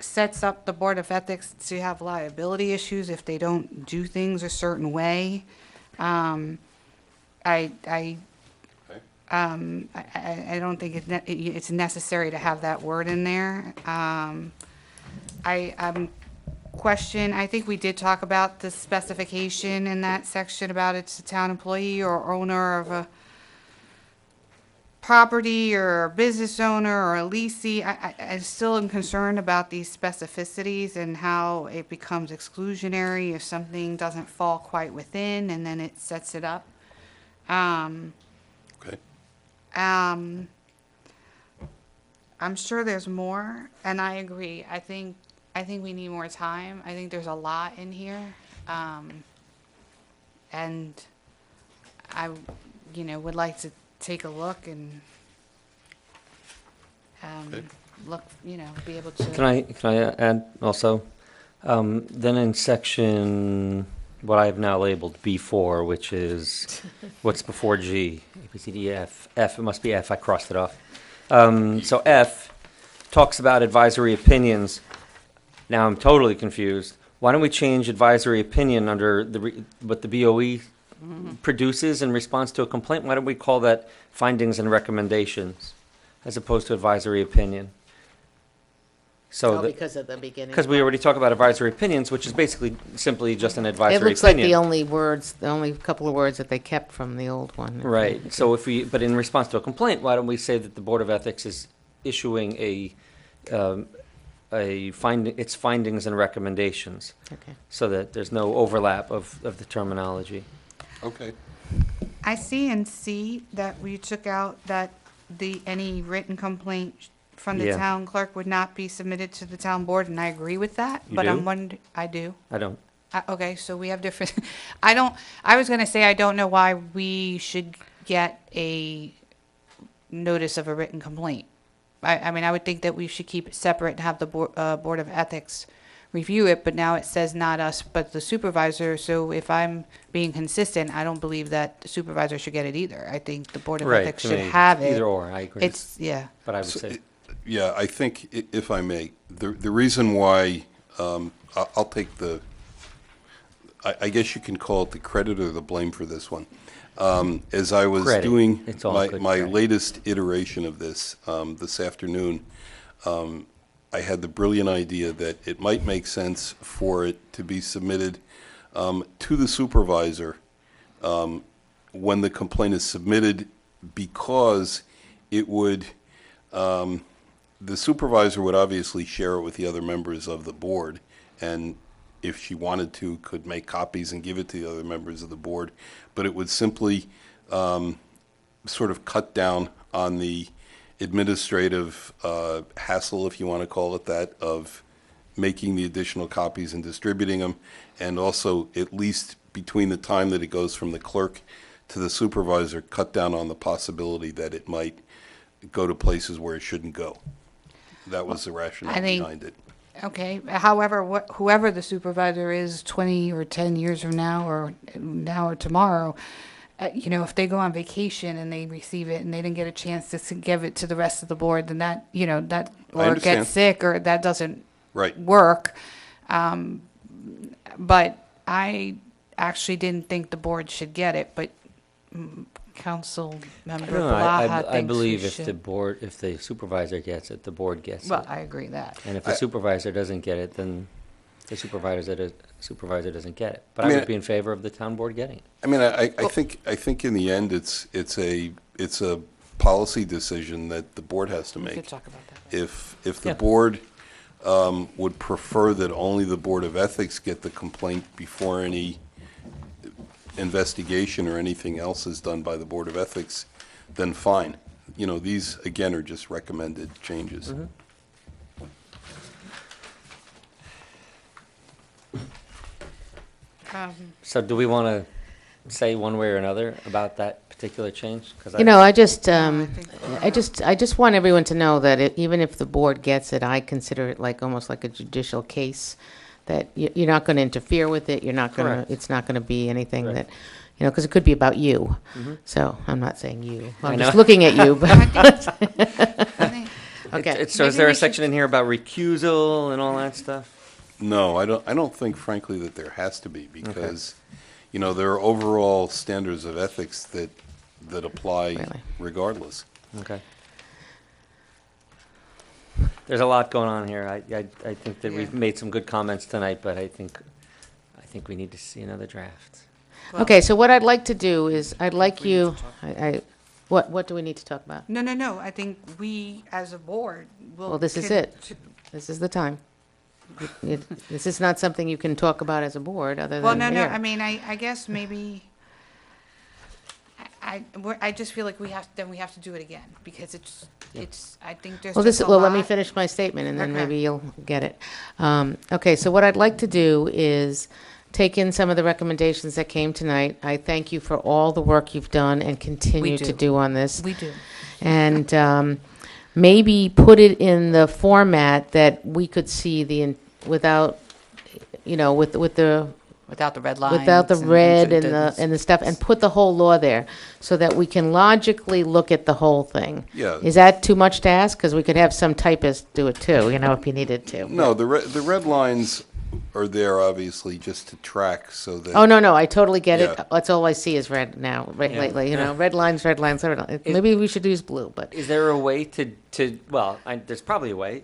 sets up the Board of Ethics to have liability issues if they don't do things a certain way. I don't think it's necessary to have that word in there. I think we did talk about the specification in that section about it's a town employee or owner of a property or a business owner or a leasee. I still am concerned about these specificities and how it becomes exclusionary if something doesn't fall quite within and then it sets it up. Okay? I'm sure there's more, and I agree. I I think we need more time. I think there's a lot in here. And I, would like to take a look and, look, be able to. Can I add also? Then in section, what I have now labeled B4, which is what's before G, A, B, C, D, E, F. F, it must be F, I crossed it off. So F talks about advisory opinions. Now I'm totally confused. Why don't we change advisory opinion under what the BOE produces in response to a complaint? Why don't we call that findings and recommendations as opposed to advisory opinion? So Oh, that, because of the beginning. because we already talk about advisory opinions, which is basically simply just an It advisory looks like opinion. the only couple of words that they kept from the old one. Right, so but in response to a complaint, why don't we say that the Board of Ethics is issuing its findings and recommendations, Okay. so that there's no overlap of the terminology. Okay. I see in C that we took out that any written complaint from the Yeah. town clerk would not be submitted to the town board, and I agree with that. You But do? I'm wondering, I do. I don't, Okay, so we have different, I was gonna say, I don't know why we should get a notice of a written complaint. I mean, I would think that we should keep it separate and have the Board of Ethics review it, but now it says not us, but the supervisor. So if I'm being consistent, I don't believe that the supervisor should get it either. I think the Board of right, Ethics to should me, have it. either or, I agree. Yeah. But I would So, say, Yeah, I think, if I may, the reason why, I'll take I guess you can call it the credit or the blame for this one. As I was Credit. doing It's all my good my credit. latest iteration of this afternoon, I had the brilliant idea that it might make sense for it to be submitted to the supervisor when the complaint is submitted, because it would, the supervisor would obviously share it with the other members of the board, and if she wanted to, could make copies and give it to the other members of the board, but it would simply sort of cut down on the administrative hassle, if you want to call it that, of making the additional copies and distributing them, and also, at least between the time that it goes from the clerk to the supervisor, cut down on the possibility that it might go to places where it shouldn't go. That was the rationale I think- behind it. Okay, however, whoever the supervisor is 20 or 10 years from now or tomorrow, if they go on vacation and they receive it and they didn't get a chance to give it to the rest of the board, then that, or understand. get sick or that doesn't Right. work. But I actually didn't think the board should get it, but Council Member no, Blaha I thinks we believe if the should. board, if the supervisor gets it, the board gets Well, it. I agree that. And if the supervisor doesn't get it, then the supervisor doesn't get it. But I I mean, would be in favor of the town board getting it. I mean, I think in the end, it's a policy decision that the board has to We could make. talk about that. If the Yeah. board would prefer that only the Board of Ethics get the complaint before any investigation or anything else is done by the Board of Ethics, then fine. These, again, are just recommended changes. So do we want to say one way or another about that particular change? 'Cause I just, I think- I just want everyone to know that even if the board gets it, I consider it almost like a judicial case, that you're not going to interfere with it, you're not going Correct. to, it's not going to be anything Right. that, because it could be about you. So I'm not saying you, I I'm know. just looking at you, but, I think- okay. So is Maybe there we a should- section in here about recusal and all that stuff? No, I don't think frankly that there has to be, because, there are overall standards of ethics that apply Really? regardless. Okay. There's a lot going on here. I think that we've Yeah. made some good comments tonight, but I think we need to see another draft. Okay, so what I'd like to do is, I'd like you, what do we need to talk about? No. I think we, as a board, will. Well, this is can- it. This is the time. This is not something you can talk about as a board, other Well, than no, here. I mean, I guess maybe, I just feel like we have to do it again, because I think there's Well, just a lot. well, let me finish my statement, and then Okay. maybe you'll get it. Okay, so what I'd like to do is take in some of the recommendations that came tonight. I thank you for all the work you've done and continue to do. do on this. We do. And maybe put it in the format that we could see without, with the Without the red lines. without the red and the stuff, and put the whole law there, so that we can logically look at the whole thing. Yeah. Is that too much to ask? Because we could have some typist do it too, if you needed to. No, the red lines are there obviously just to track so that. Oh, no, I totally get it. Yeah. That's all I see is red now, right, Yeah. lately, red lines, red lines, red lines. Maybe we should use blue, but, Is there a way there's probably a way,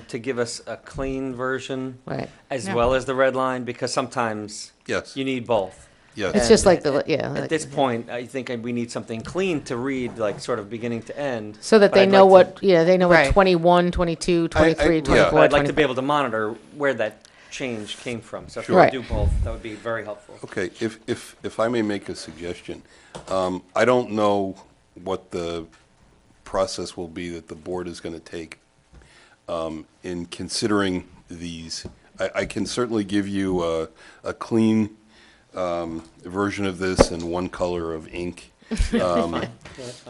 to give us a clean version right. as Yeah. well as the red line? Because sometimes Yes, you need both. yes. It's just like yeah. At this point, I think we need something clean to read, like sort of beginning to end. So that But they I'd know like what, they know Right. what 21, 22, 23, yeah. 24, But I'd like to 25. be able to monitor where that change came from. So if Sure. we Right. could do both, that would be very helpful. Okay, if I may make a suggestion, I don't know what the process will be that the board is going to take in considering these. I can certainly give you a clean version of this in one color of ink. You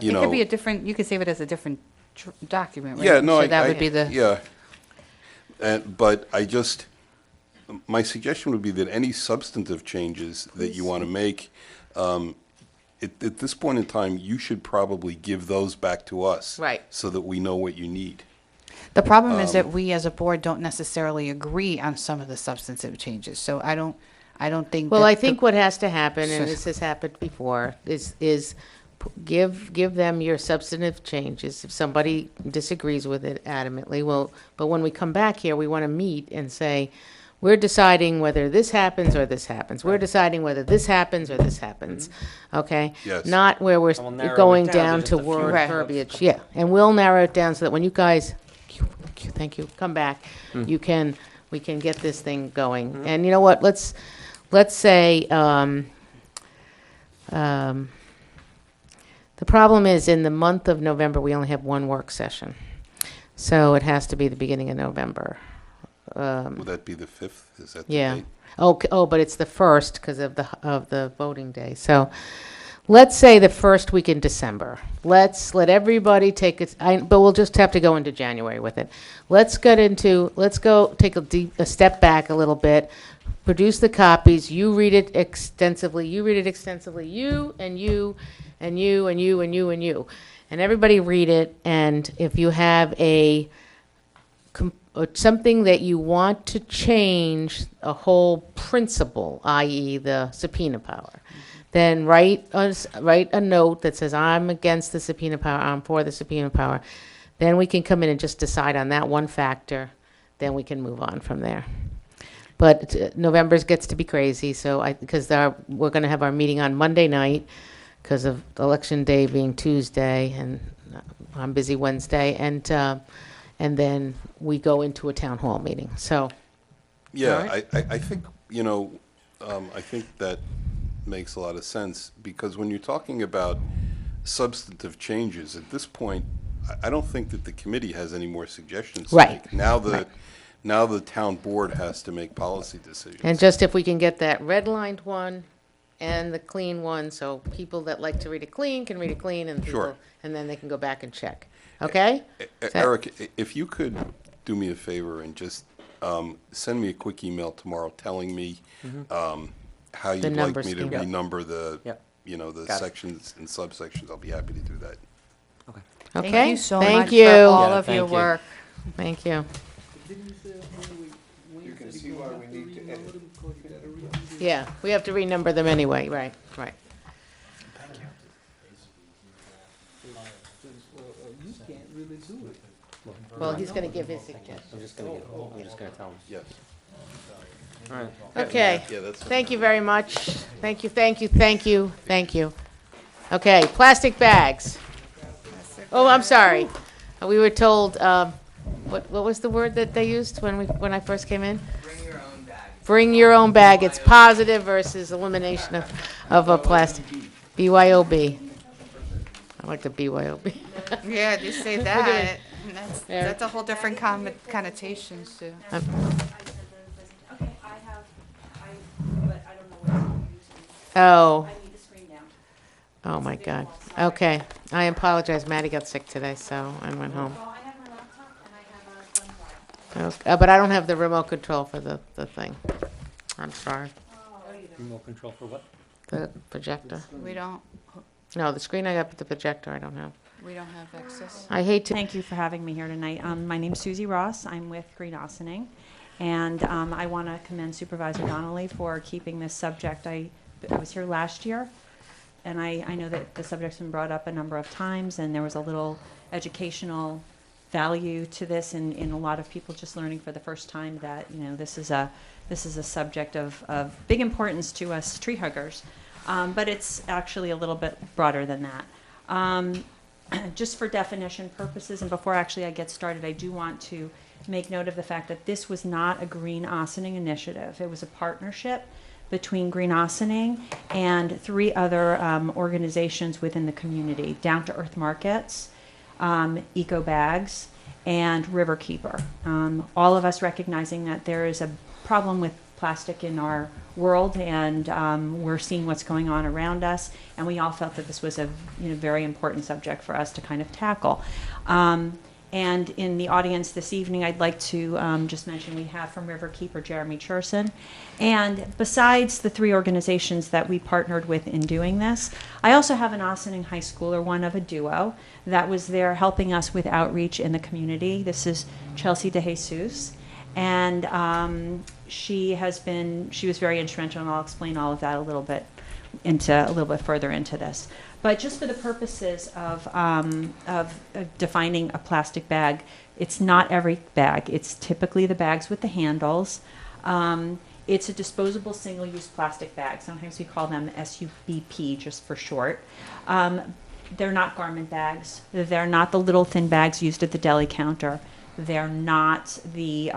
It know, could be a different, you could save it as a different document, right? yeah, no, So that would be the. yeah. But my suggestion would be that any substantive changes that you want to make, at this point in time, you should probably give those back to us. Right. So that we know what you need. The problem is that we as a board don't necessarily agree on some of the substantive changes, so I don't think. Well, that I the- think what has to happen, and Sure. this has happened before, is give them your substantive changes. If somebody disagrees with it adamantly, but when we come back here, we want to meet and say, we're deciding whether this happens or this happens. We're deciding whether this happens or this happens, okay? Yes. Not where we're And we'll narrow it going down to down just to a few. word Right. verbiage, yeah. And we'll narrow it down so that when you guys, thank you, come back, we can get this thing going. And you know what, let's say, the problem is, in the month of November, we only have one work session. So it has to be the beginning of November. Would that be the 5th? Is that the Yeah. date? Oh, but it's the 1st because of the voting day. So let's say the first week in December. Let's let everybody take it, but we'll just have to go into January with it. Let's go take a step back a little bit, produce the copies, you read it extensively, you and you and you and you and you and you. And everybody read it, and if you have something that you want to change, a whole principle, i.e. the subpoena power, then write a note that says, I'm against the subpoena power, I'm for the subpoena power. Then we can come in and just decide on that one factor, then we can move on from there. But November gets to be crazy, because we're going to have our meeting on Monday night because of Election Day being Tuesday, and I'm busy Wednesday, and then we go into a town hall meeting. So, Yeah, All right. I think, I think that makes a lot of sense, because when you're talking about substantive changes, at this point, I don't think that the committee has any more suggestions to Right. make. Now the town board has to make policy decisions. and just if we can get that redlined one and the clean one, so people that like to read it clean can read it clean, and Sure. people, and then they can go back and check. Okay? that- Eric, if you could do me a favor and just send me a quick email tomorrow telling me how you'd like number me to scheme. renumber the, Yep. the Got it. sections and subsections, I'll be happy to do that. Okay? Thank you so Thank much you. for all Yeah, of your thank you. work. Thank you. You can see why we need to edit. Yeah, we have to renumber them anyway, right. You can't really do it. Well, he's going to give his suggestion. I'm just gonna tell them. Yes. All right. Okay. Yeah, that's. Thank you very much. Thank you. Okay, plastic bags. Oh, I'm sorry. We were told, what was the word that they used when I first came in? Bring your own bag. Bring your own bag. It's positive versus elimination of a plastic. BYOB. I like the BYOB. Yeah, you say that. That's a whole different connotations too. Okay, I have, but I don't know what you're using. Oh, I need the screen down. oh my God. Okay, I apologize. Maddie got sick today, so I went home. Well, I have my laptop and I have a thumb drive. Okay, but I don't have the remote control for the thing. I'm sorry. Remote control for what? The projector. We don't No, the screen I got, but the projector I don't have. have access. I hate to. Thank you for having me here tonight. My name's Susie Ross. I'm with Green Ossining. And I want to commend Supervisor Donnelly for keeping this subject. I was here last year, and I know that the subject's been brought up a number of times, and there was a little educational value to this in a lot of people just learning for the first time that, you know, this is a subject of big importance to us tree huggers. But it's actually a little bit broader than that. Just for definition purposes, and before actually I get started, I do want to make note of the fact that this was not a Green Ossining initiative. It was a partnership between Green Ossining and 3 other organizations within the community: Down to Earth Markets, Eco Bags, and Riverkeeper. All of us recognizing that there is a problem with plastic in our world, and we're seeing what's going on around us, and we all felt that this was a very important subject for us to kind of tackle. And in the audience this evening, I'd like to just mention we have from Riverkeeper Jeremy Cherson. And besides the 3 organizations that we partnered with in doing this, I also have an Ossining high schooler, one of a duo, that was there helping us with outreach in the community. This is Chelsea DeJesus. And she was very instrumental, and I'll explain all of that a little bit further into this. But just for the purposes of defining a plastic bag, it's not every bag. It's typically the bags with the handles. It's a disposable single-use plastic bag. Sometimes we call them SUBP just for short. They're not garment bags. They're not the little thin bags used at the deli counter. They're not the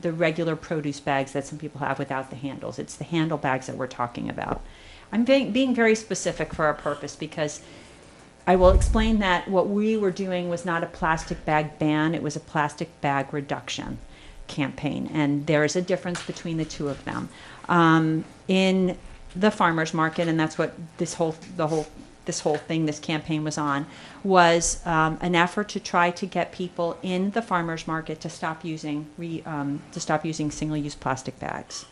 regular produce bags that some people have without the handles. It's the handle bags that we're talking about. I'm being very specific for our purpose because I will explain that what we were doing was not a plastic bag ban, it was a plastic bag reduction campaign. And there is a difference between the 2 of them. In the farmer's market, and that's what this campaign was on, was an effort to try to get people in the farmer's market to stop using single-use plastic bags.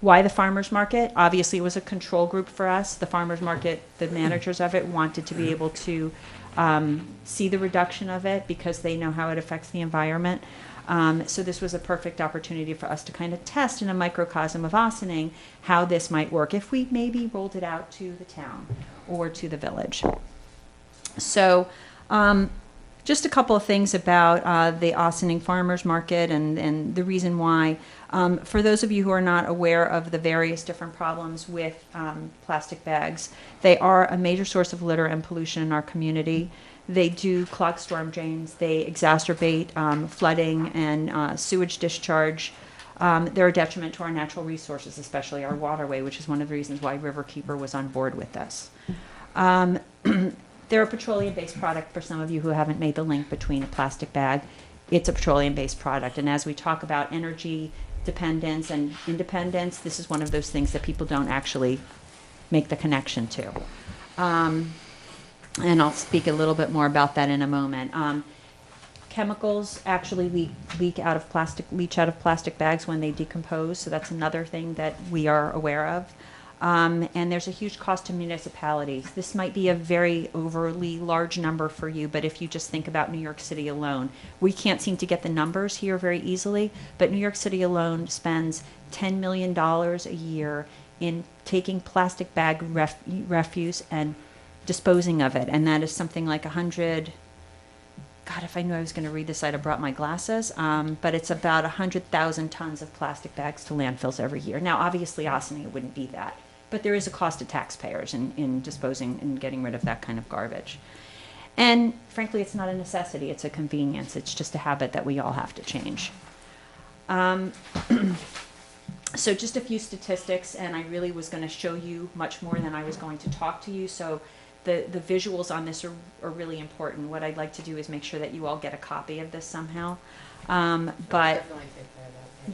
Why the farmer's market? Obviously, it was a control group for us. The farmer's market, the managers of it, wanted to be able to see the reduction of it because they know how it affects the environment. So this was a perfect opportunity for us to kind of test in a microcosm of Ossining how this might work if we maybe rolled it out to the town or to the village. So just a couple of things about the Ossining Farmers Market and the reason why. For those of you who are not aware of the various different problems with plastic bags, they are a major source of litter and pollution in our community. They do clog storm drains. They exacerbate flooding and sewage discharge. They're a detriment to our natural resources, especially our waterway, which is one of the reasons why Riverkeeper was on board with this. They're a petroleum-based product for some of you who haven't made the link between a plastic bag. It's a petroleum-based product. And as we talk about energy dependence and independence, this is one of those things that people don't actually make the connection to. And I'll speak a little bit more about that in a moment. Chemicals actually leach out of plastic bags when they decompose, so that's another thing that we are aware of. And there's a huge cost to municipalities. This might be a very overly large number for you, but if you just think about New York City alone, we can't seem to get the numbers here very easily, but New York City alone spends $10 million a year in taking plastic bag refuse and disposing of it. And that is something like 100, God, if I knew I was going to read this, I'd have brought my glasses. But it's about 100,000 tons of plastic bags to landfills every year. Now, obviously, Ossining, it wouldn't be that. But there is a cost to taxpayers in disposing and getting rid of that kind of garbage. And frankly, it's not a necessity. It's a convenience. It's just a habit that we all have to change. So just a few statistics, and I really was going to show you much more than I was going to talk to you. So the visuals on this are really important. What I'd like to do is make sure that you all get a copy of this somehow. But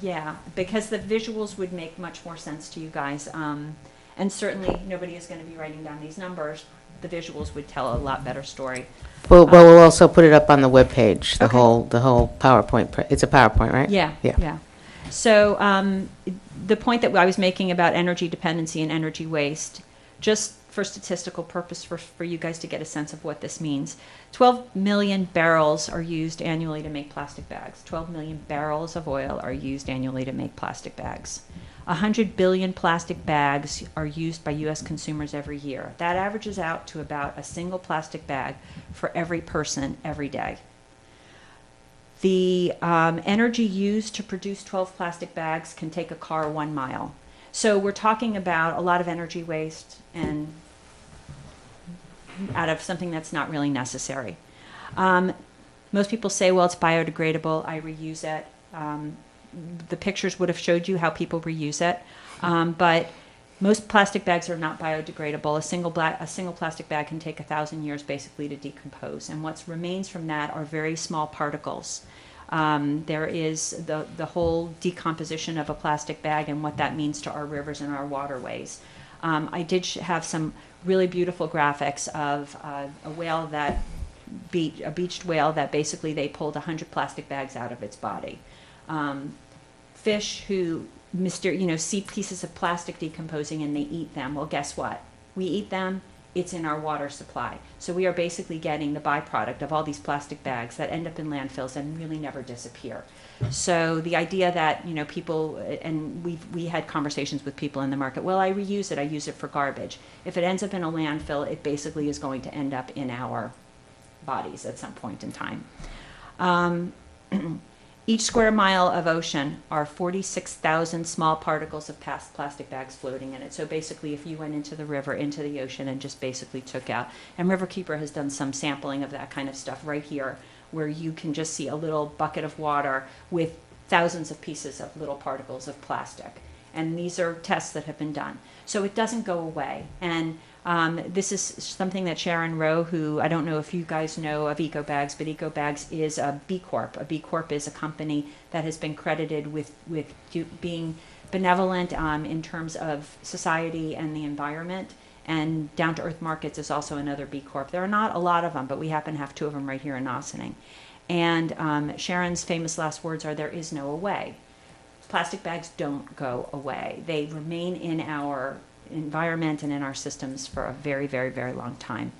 yeah, because the visuals would make much more sense to you guys. And certainly, nobody is going to be writing down these numbers. The visuals would tell a lot better story. Well, we'll also put it up on the webpage, the Okay. whole PowerPoint. It's a PowerPoint, right? Yeah, Yeah. yeah. So the point that I was making about energy dependency and energy waste, just for statistical purpose for you guys to get a sense of what this means. 12 million barrels are used annually to make plastic bags. 12 million barrels of oil are used annually to make plastic bags. 100 billion plastic bags are used by U.S. consumers every year. That averages out to about a single plastic bag for every person every day. The energy used to produce 12 plastic bags can take a car 1 mile. So we're talking about a lot of energy waste and out of something that's not really necessary. Most people say, well, it's biodegradable, I reuse it. The pictures would have showed you how people reuse it. But most plastic bags are not biodegradable. A single plastic bag can take 1,000 years basically to decompose. And what remains from that are very small particles. There is the whole decomposition of a plastic bag and what that means to our rivers and our waterways. I did have some really beautiful graphics of a whale that a beached whale that basically they pulled 100 plastic bags out of its body. Fish who see pieces of plastic decomposing and they eat them. Well, guess what? We eat them. It's in our water supply. So we are basically getting the byproduct of all these plastic bags that end up in landfills and really never disappear. So the idea that, people, and we had conversations with people in the market, well, I reuse it, I use it for garbage. If it ends up in a landfill, it basically is going to end up in our bodies at some point in time. Each square mile of ocean are 46,000 small particles of plastic bags floating in it. So basically, if you went into the river, into the ocean, and just basically took out, and Riverkeeper has done some sampling of that kind of stuff right here, where you can just see a little bucket of water with thousands of pieces of little particles of plastic. And these are tests that have been done. So it doesn't go away. And this is something that Sharon Rowe, who I don't know if you guys know of EcoBags, but EcoBags is a B Corp. A B Corp is a company that has been credited with being benevolent in terms of society and the environment. And Down to Earth Markets is also another B Corp. There are not a lot of them, but we happen to have 2 of them right here in Ossining. And Sharon's famous last words are, "There is no away." Plastic bags don't go away. They remain in our environment and in our systems for a very, very, very long time.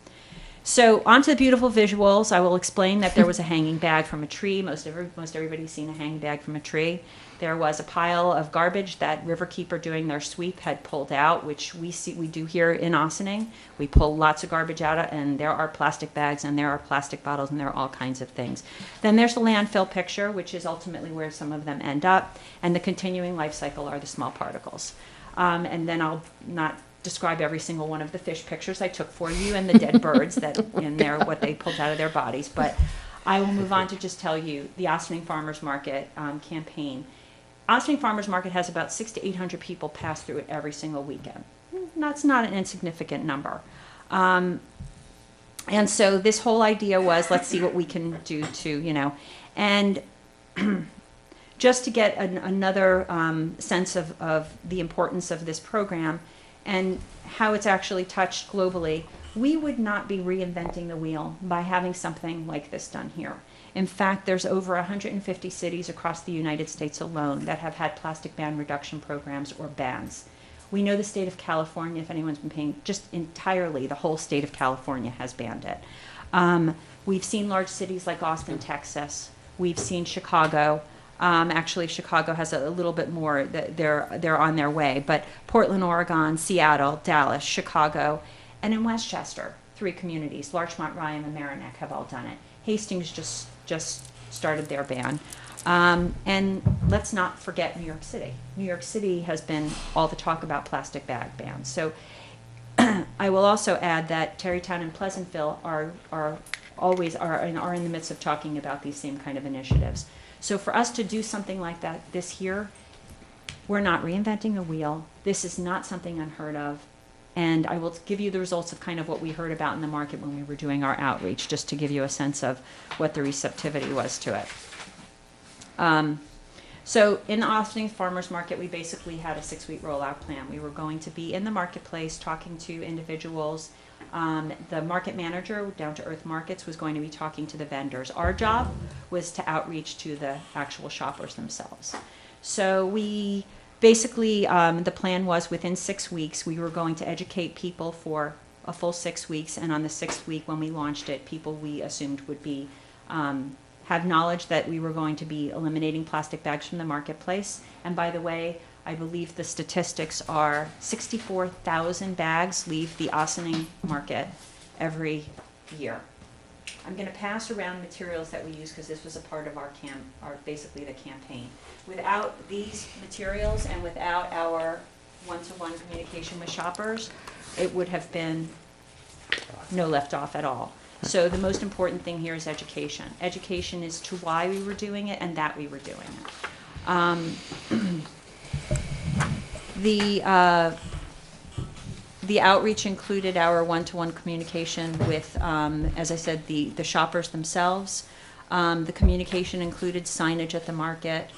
So onto the beautiful visuals. I will explain that there was a hanging bag from a tree. Most everybody's seen a hanging bag from a tree. There was a pile of garbage that Riverkeeper, doing their sweep, had pulled out, which we do here in Ossining. We pull lots of garbage out, and there are plastic bags, and there are plastic bottles, and there are all kinds of things. Then there's the landfill picture, which is ultimately where some of them end up, and the continuing life cycle are the small particles. And then I'll not describe every single one of the fish pictures I took for you and the dead birds that in there, what they pulled out of their bodies. But I will move on to just tell you the Ossining Farmers Market campaign. Ossining Farmers Market has about 600 to 800 people pass through it every single weekend. That's not an insignificant number. And so this whole idea was, let's see what we can do to, and just to get another sense of the importance of this program and how it's actually touched globally, we would not be reinventing the wheel by having something like this done here. In fact, there's over 150 cities across the United States alone that have had plastic ban reduction programs or bans. We know the state of California, if anyone's been paying, just entirely the whole state of California has banned it. We've seen large cities like Austin, Texas. We've seen Chicago. Actually, Chicago has a little bit more. They're on their way. But Portland, Oregon, Seattle, Dallas, Chicago, and in Westchester, 3 communities, Larchmont, Ryan, and Mamaroneck have all done it. Hastings just started their ban. And let's not forget New York City. New York City has been all the talk about plastic bag bans. So I will also add that Terrytown and Pleasantville are in the midst of talking about these same kind of initiatives. So for us to do something like that this year, we're not reinventing the wheel. This is not something unheard of. And I will give you the results of kind of what we heard about in the market when we were doing our outreach, just to give you a sense of what the receptivity was to it. So in the Austin Farmers Market, we basically had a 6-week rollout plan. We were going to be in the marketplace talking to individuals. The market manager, Down to Earth Markets, was going to be talking to the vendors. Our job was to outreach to the actual shoppers themselves. So we basically, the plan was within 6 weeks, we were going to educate people for a full 6 weeks. And on the 6th week, when we launched it, people we assumed would be have knowledge that we were going to be eliminating plastic bags from the marketplace. And by the way, I believe the statistics are 64,000 bags leave the Ossining market every year. I'm going to pass around materials that we use because this was a part of our basically the campaign. Without these materials and without our one-to-one communication with shoppers, it would have been no left off at all. So the most important thing here is education. Education as to why we were doing it and that we were doing it. The outreach included our one-to-one communication with, as I said, the shoppers themselves. The communication included signage at the market.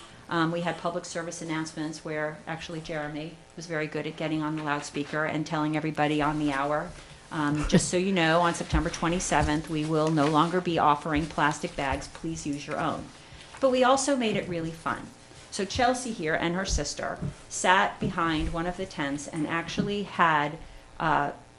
We had public service announcements where actually Jeremy was very good at getting on the loudspeaker and telling everybody on the hour. Just so you know, on September 27th, we will no longer be offering plastic bags. Please use your own. But we also made it really fun. So Chelsea here and her sister sat behind one of the tents and actually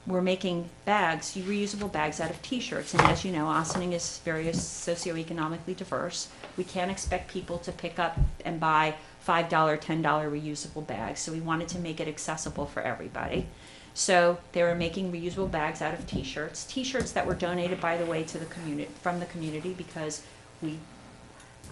were making bags, reusable bags out of T-shirts. And as you know, Ossining is very socioeconomically diverse. We can't expect people to pick up and buy $5, $10 reusable bags. So we wanted to make it accessible for everybody. So they were making reusable bags out of T-shirts. T-shirts that were donated, by the way, to the community from the community because we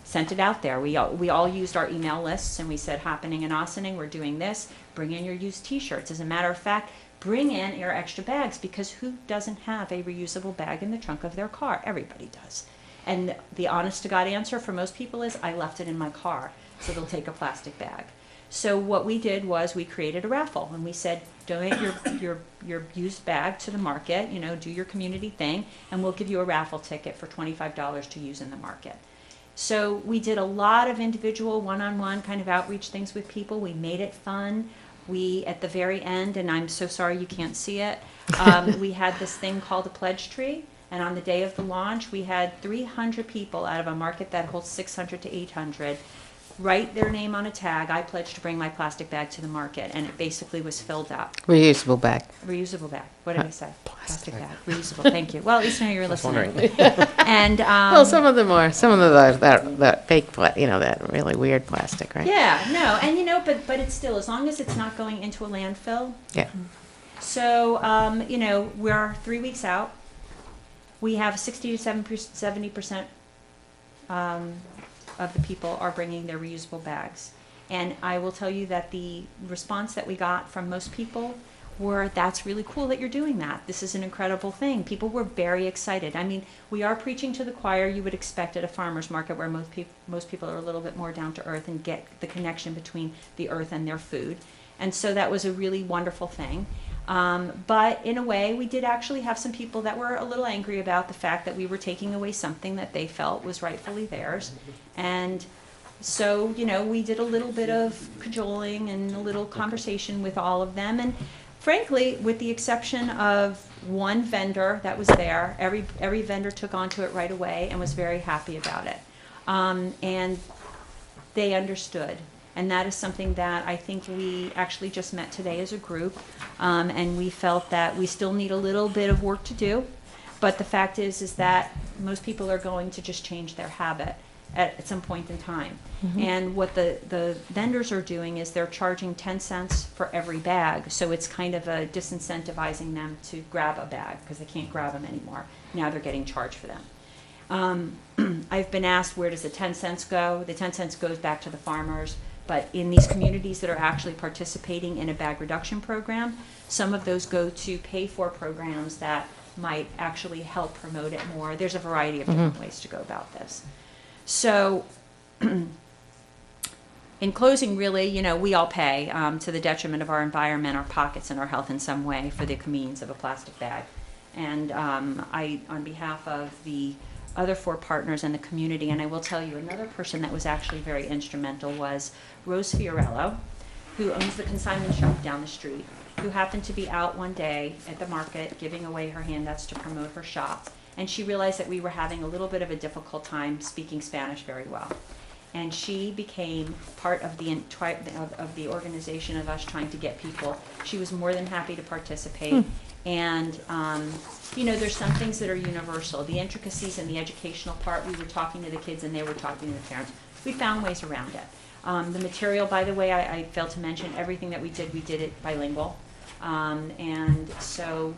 sent it out there. We all used our email lists and we said, happening in Ossining, we're doing this. Bring in your used T-shirts. As a matter of fact, bring in your extra bags because who doesn't have a reusable bag in the trunk of their car? Everybody does. And the honest to God answer for most people is, I left it in my car, so they'll take a plastic bag. So what we did was we created a raffle and we said, donate your used bag to the market, do your community thing, and we'll give you a raffle ticket for $25 to use in the market. So we did a lot of individual one-on-one kind of outreach things with people. We made it fun. We, at the very end, and I'm so sorry you can't see it, we had this thing called a pledge tree. And on the day of the launch, we had 300 people out of a market that holds 600 to 800 write their name on a tag. I pledged to bring my plastic bag to the market, and it basically was filled up. Reusable bag. Reusable bag. What did I say? Plastic bag. Reusable. Thank you. Well, at least now you're listening. And Well, some of them are. Some of them that fake, that really weird plastic, right? yeah, no, and but it's still, as long as it's not going into a landfill. Yeah. So we're 3 weeks out. We have 60 to 70% of the people are bringing their reusable bags. And I will tell you that the response that we got from most people were, that's really cool that you're doing that. This is an incredible thing. People were very excited. I mean, we are preaching to the choir you would expect at a farmer's market where most people are a little bit more down to earth and get the connection between the earth and their food. And so that was a really wonderful thing. But in a way, we did actually have some people that were a little angry about the fact that we were taking away something that they felt was rightfully theirs. And so, we did a little bit of cajoling and a little conversation with all of them. And frankly, with the exception of one vendor that was there, every vendor took onto it right away and was very happy about it. And they understood. And that is something that I think we actually just met today as a group, and we felt that we still need a little bit of work to do, but the fact is that most people are going to just change their habit at some point in time. Mm-hmm. And what the vendors are doing is they're charging 10 cents for every bag, so it's kind of a disincentivizing them to grab a bag because they can't grab them anymore. Now they're getting charged for them. I've been asked, where does the 10 cents go? The 10 cents goes back to the farmers. But in these communities that are actually participating in a bag reduction program, some of those go to pay for programs that might actually help promote it more. There's a variety of different ways to go about this. So in closing, really, we all pay to the detriment of our environment, our pockets, and our health in some way for the convenience of a plastic bag. And I, on behalf of the other 4 partners in the community, and I will tell you, another person that was actually very instrumental was Rose Fiorello, who owns the consignment shop down the street, who happened to be out one day at the market giving away her handouts to promote her shop. And she realized that we were having a little bit of a difficult time speaking Spanish very well. And she became part of the organization of us trying to get people. She was more than happy to participate. And, there's some things that are universal. The intricacies and the educational part, we were talking to the kids and they were talking to the parents. We found ways around it. The material, by the way, I failed to mention, everything that we did it bilingual. And so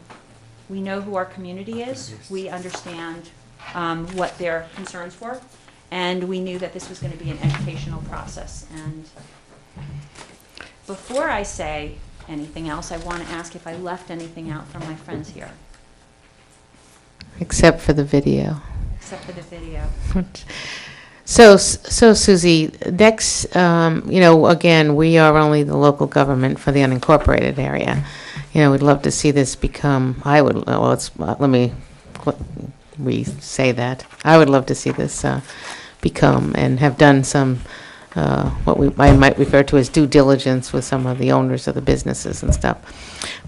we know who our community is. We understand what their concerns were. And we knew that this was going to be an educational process. And before I say anything else, I want to ask if I left anything out from my friends here, Except for the video. except for the video. So Susie, next, again, we are only the local government for the unincorporated area. We'd love to see this become, let me re-say that. I would love to see this become and have done some, I might refer to as due diligence with some of the owners of the businesses and stuff.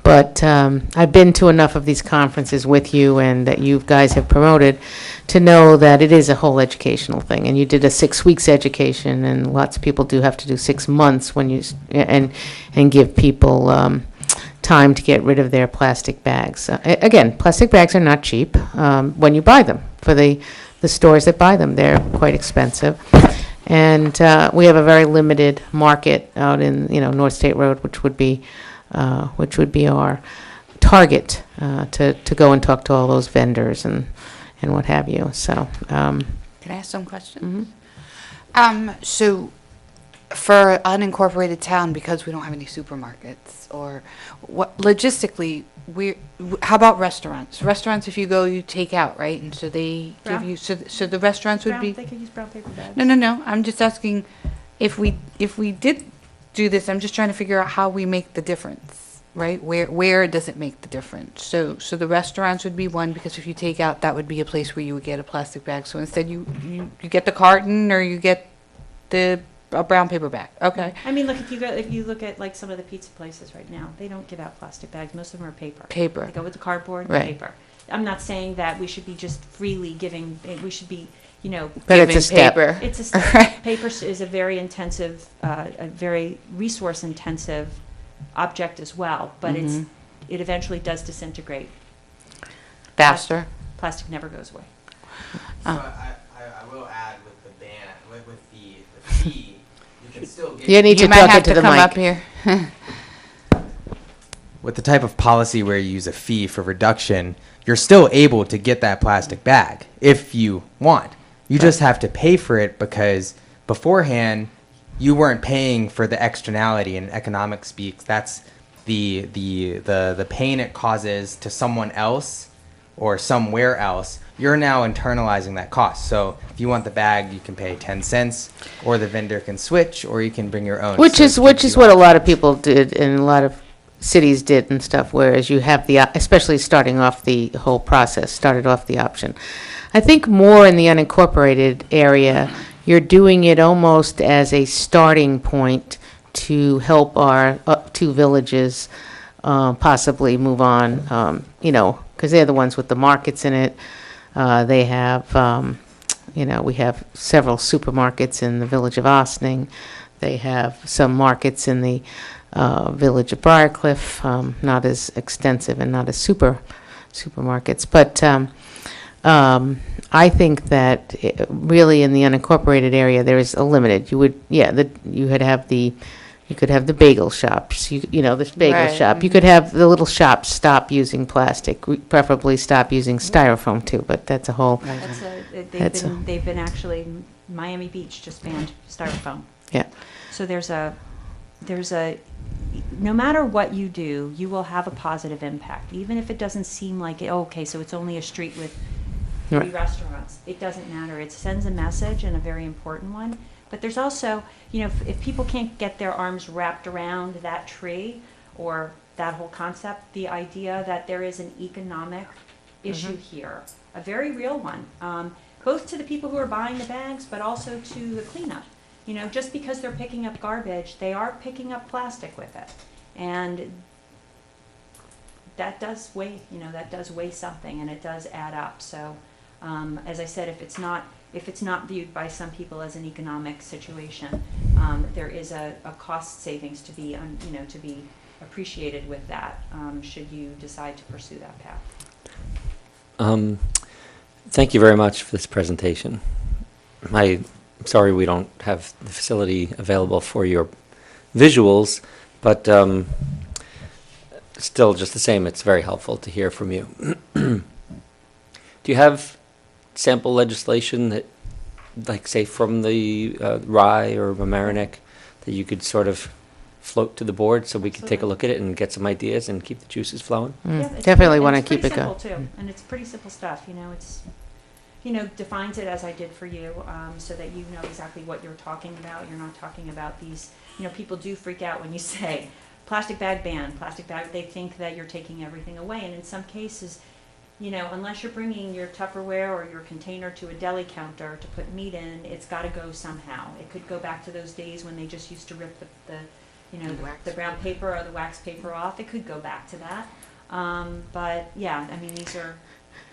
But I've been to enough of these conferences with you and that you guys have promoted to know that it is a whole educational thing. And you did a 6 weeks education, and lots of people do have to do 6 months when you and give people time to get rid of their plastic bags. Again, plastic bags are not cheap when you buy them. For the stores that buy them, they're quite expensive. And we have a very limited market out in North State Road, which would be our target to go and talk to all those vendors and what have you. So, Can I ask some questions? So for unincorporated town, because we don't have any supermarkets, or what logistically, how about restaurants? Restaurants, if you go, you take out, right? And so they give Brown. you, so the restaurants would be. They could use brown paper bags. No. I'm just asking if we did do this. I'm just trying to figure out how we make the difference, right? Where does it make the difference? So the restaurants would be one, because if you take out, that would be a place where you would get a plastic bag. So instead, you get the carton, or you get a brown paper bag. Okay. I mean, look, if you look at like some of the pizza places right now, they don't give out plastic bags. Most of them are paper. Paper. They go with the cardboard and Right. paper. I'm not saying that we should be just freely giving. We should be, but it's a Giving step. paper. It's a step. Right. Paper is a very intensive, a very resource intensive object as well, but Mhm. it eventually does disintegrate. Faster. Plastic never goes away. So I will add with the ban, with the fee, you can still get. You need to You might talk have into to the come mic. up here. With the type of policy where you use a fee for reduction, you're still able to get that plastic bag if you want. You just have to pay for it because beforehand you weren't paying for the externality. In economic speaks, that's the pain it causes to someone else or somewhere else. You're now internalizing that cost. So if you want the bag, you can pay 10 cents, or the vendor can switch, or you can bring your own. Which So is it which gives is you what a options. lot of people did and a lot of cities did and stuff, whereas you have especially started off the option. I think more in the unincorporated area, you're doing it almost as a starting point to help our 2 villages possibly move on, because they're the ones with the markets in it. They have, we have several supermarkets in the village of Ossining. They have some markets in the village of Briarcliff, not as extensive and not as supermarkets. But I think that really in the unincorporated area there is a limited. You could have the bagel shops. This bagel Right. shop. You could have the little shops stop using plastic, preferably stop using styrofoam too. But that's a whole. They've been actually, Miami Beach just banned styrofoam. Yeah. So there's a, no matter what you do, you will have a positive impact, even if it doesn't seem like it. Oh, okay, so it's only a street with 3 Right. restaurants. It doesn't matter. It sends a message, and a very important one. But there's also, you know, if people can't get their arms wrapped around that tree or that whole concept, the idea that there is an economic issue here, a very real one, both to the people who are buying the bags, but also to the cleanup. You know, just because they're picking up garbage, they are picking up plastic with it. And that does weigh, you know, that does weigh something, and it does add up. So, as I said, if it's not viewed by some people as an economic situation, there is a cost savings to be, you know, to be appreciated with that, should you decide to pursue that path. Thank you very much for this presentation. I'm sorry we don't have the facility available for your visuals, but still, just the same, it's very helpful to hear from you. Do you have sample legislation that, like, say, from the Rye or Mamaroneck, that you could sort of float to the board so we could take a look at it and get some ideas and keep the juices flowing? Yeah, it's Definitely pretty- want to it's keep pretty it going. simple, too, and it's pretty simple stuff. You know, it's, you know, defines it as I did for you, so that you know exactly what you're talking about. You're not talking about these. You know, people do freak out when you say plastic bag ban, plastic bag. They think that you're taking everything away, and in some cases, you know, unless you're bringing your Tupperware or your container to a deli counter to put meat in, it's got to go somehow. It could go back to those days when they just used to rip the you know, the brown paper or the wax paper off. It could go back to that. But yeah, I mean, these are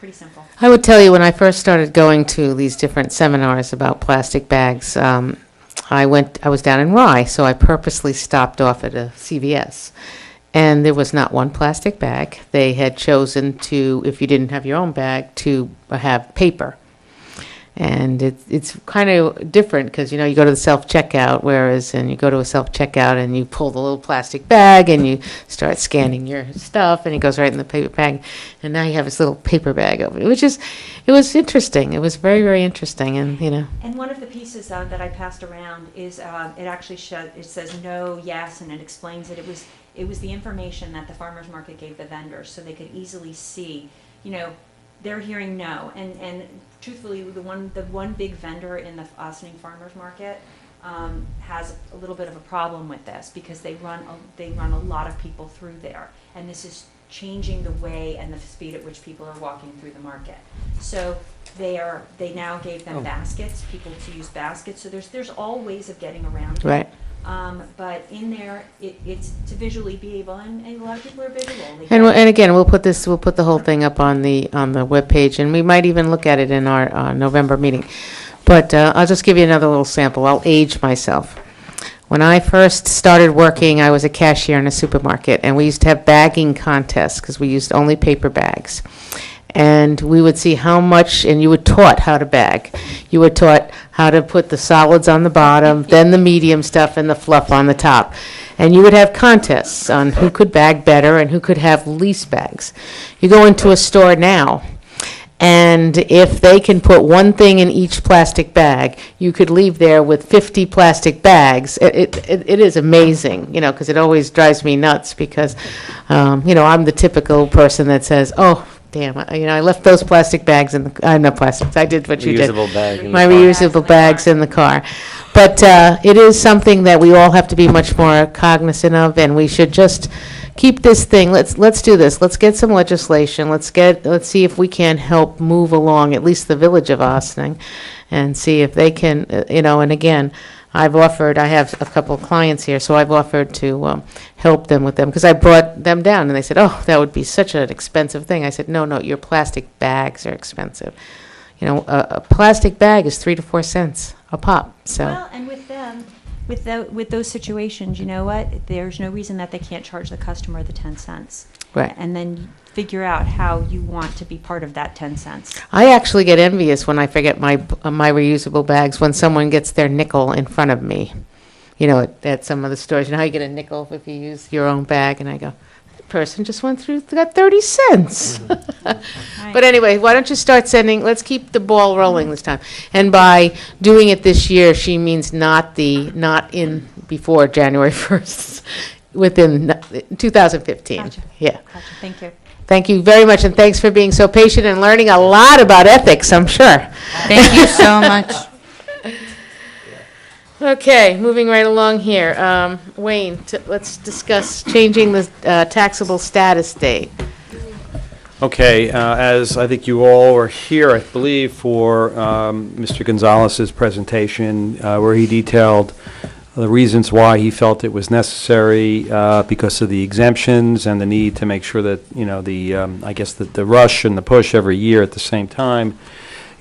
pretty simple. I would tell you, when I first started going to these different seminars about plastic bags, I was down in Rye, so I purposely stopped off at a CVS. And there was not one plastic bag. They had chosen to, if you didn't have your own bag, to have paper. And it's kind of different because, you know, you go to the self-checkout, and you go to a self-checkout and you pull the little plastic bag and you start scanning your stuff and it goes right in the paper bag. And now you have this little paper bag over it, it was interesting. It was very, very interesting. And, you know. And one of the pieces that I passed around is, it actually it says no, yes, and it explains that it was the information that the farmer's market gave the vendors so they could easily see, you know, they're hearing no, and truthfully, the one big vendor in the Ossining Farmers Market has a little bit of a problem with this because they run a lot of people through there, and this is changing the way and the speed at which people are walking through the market. So they now gave them baskets, people to use baskets. So there's all ways of getting around it. Right. But in there, it's to visually be able, and a lot of people are visual. And again, we'll put the whole thing up on the webpage, and we might even look at it in our November meeting. But I'll just give you another little sample. I'll age myself. When I first started working, I was a cashier in a supermarket, and we used to have bagging contests because we used only paper bags. And we would see how much, and you were taught how to bag. You were taught how to put the solids on the bottom, then the medium stuff, and the fluff on the top. And you would have contests on who could bag better and who could have least bags. You go into a store now, and if they can put one thing in each plastic bag, you could leave there with 50 plastic bags. It is amazing, you know, because it always drives me nuts because, you know, I'm the typical person that says, oh, damn, you know, I left those plastic bags in the, not plastics, I did what you did. Reusable bag in the My car. reusable bags in the car. But it is something that we all have to be much more cognizant of, and we should just keep this thing, let's do this. Let's get some legislation. Let's see if we can help move along, at least the village of Ossining, and see if they can, you know, and again, I have a couple of clients here, so I've offered to help them with them, because I brought them down, and they said, oh, that would be such an expensive thing. I said, no, your plastic bags are expensive. You know, a plastic bag is 3 to 4 cents a pop, so. Well, and with them, with those situations, you know what? There's no reason that they can't charge the customer the 10 cents. Right. And then figure out how you want to be part of that 10 cents. I actually get envious when I forget my reusable bags, when someone gets their nickel in front of me. You know, at some of the stores, you know how you get a nickel if you use your own bag, and I go, that person just got 30 cents. But anyway, why don't you start sending, let's keep the ball rolling this time. And by doing it this year, she means not in before January 1st, within 2015. Gotcha. Yeah. Gotcha. Thank you. Thank you very much, and thanks for being so patient and learning a lot about ethics, I'm sure. Thank you so much. Okay, moving right along here. Wayne, let's discuss changing the taxable status date. Okay, as I think you all were here, I believe, for Mr. Gonzalez's presentation, where he detailed the reasons why he felt it was necessary because of the exemptions and the need to make sure that, you know, I guess the rush and the push every year at the same time,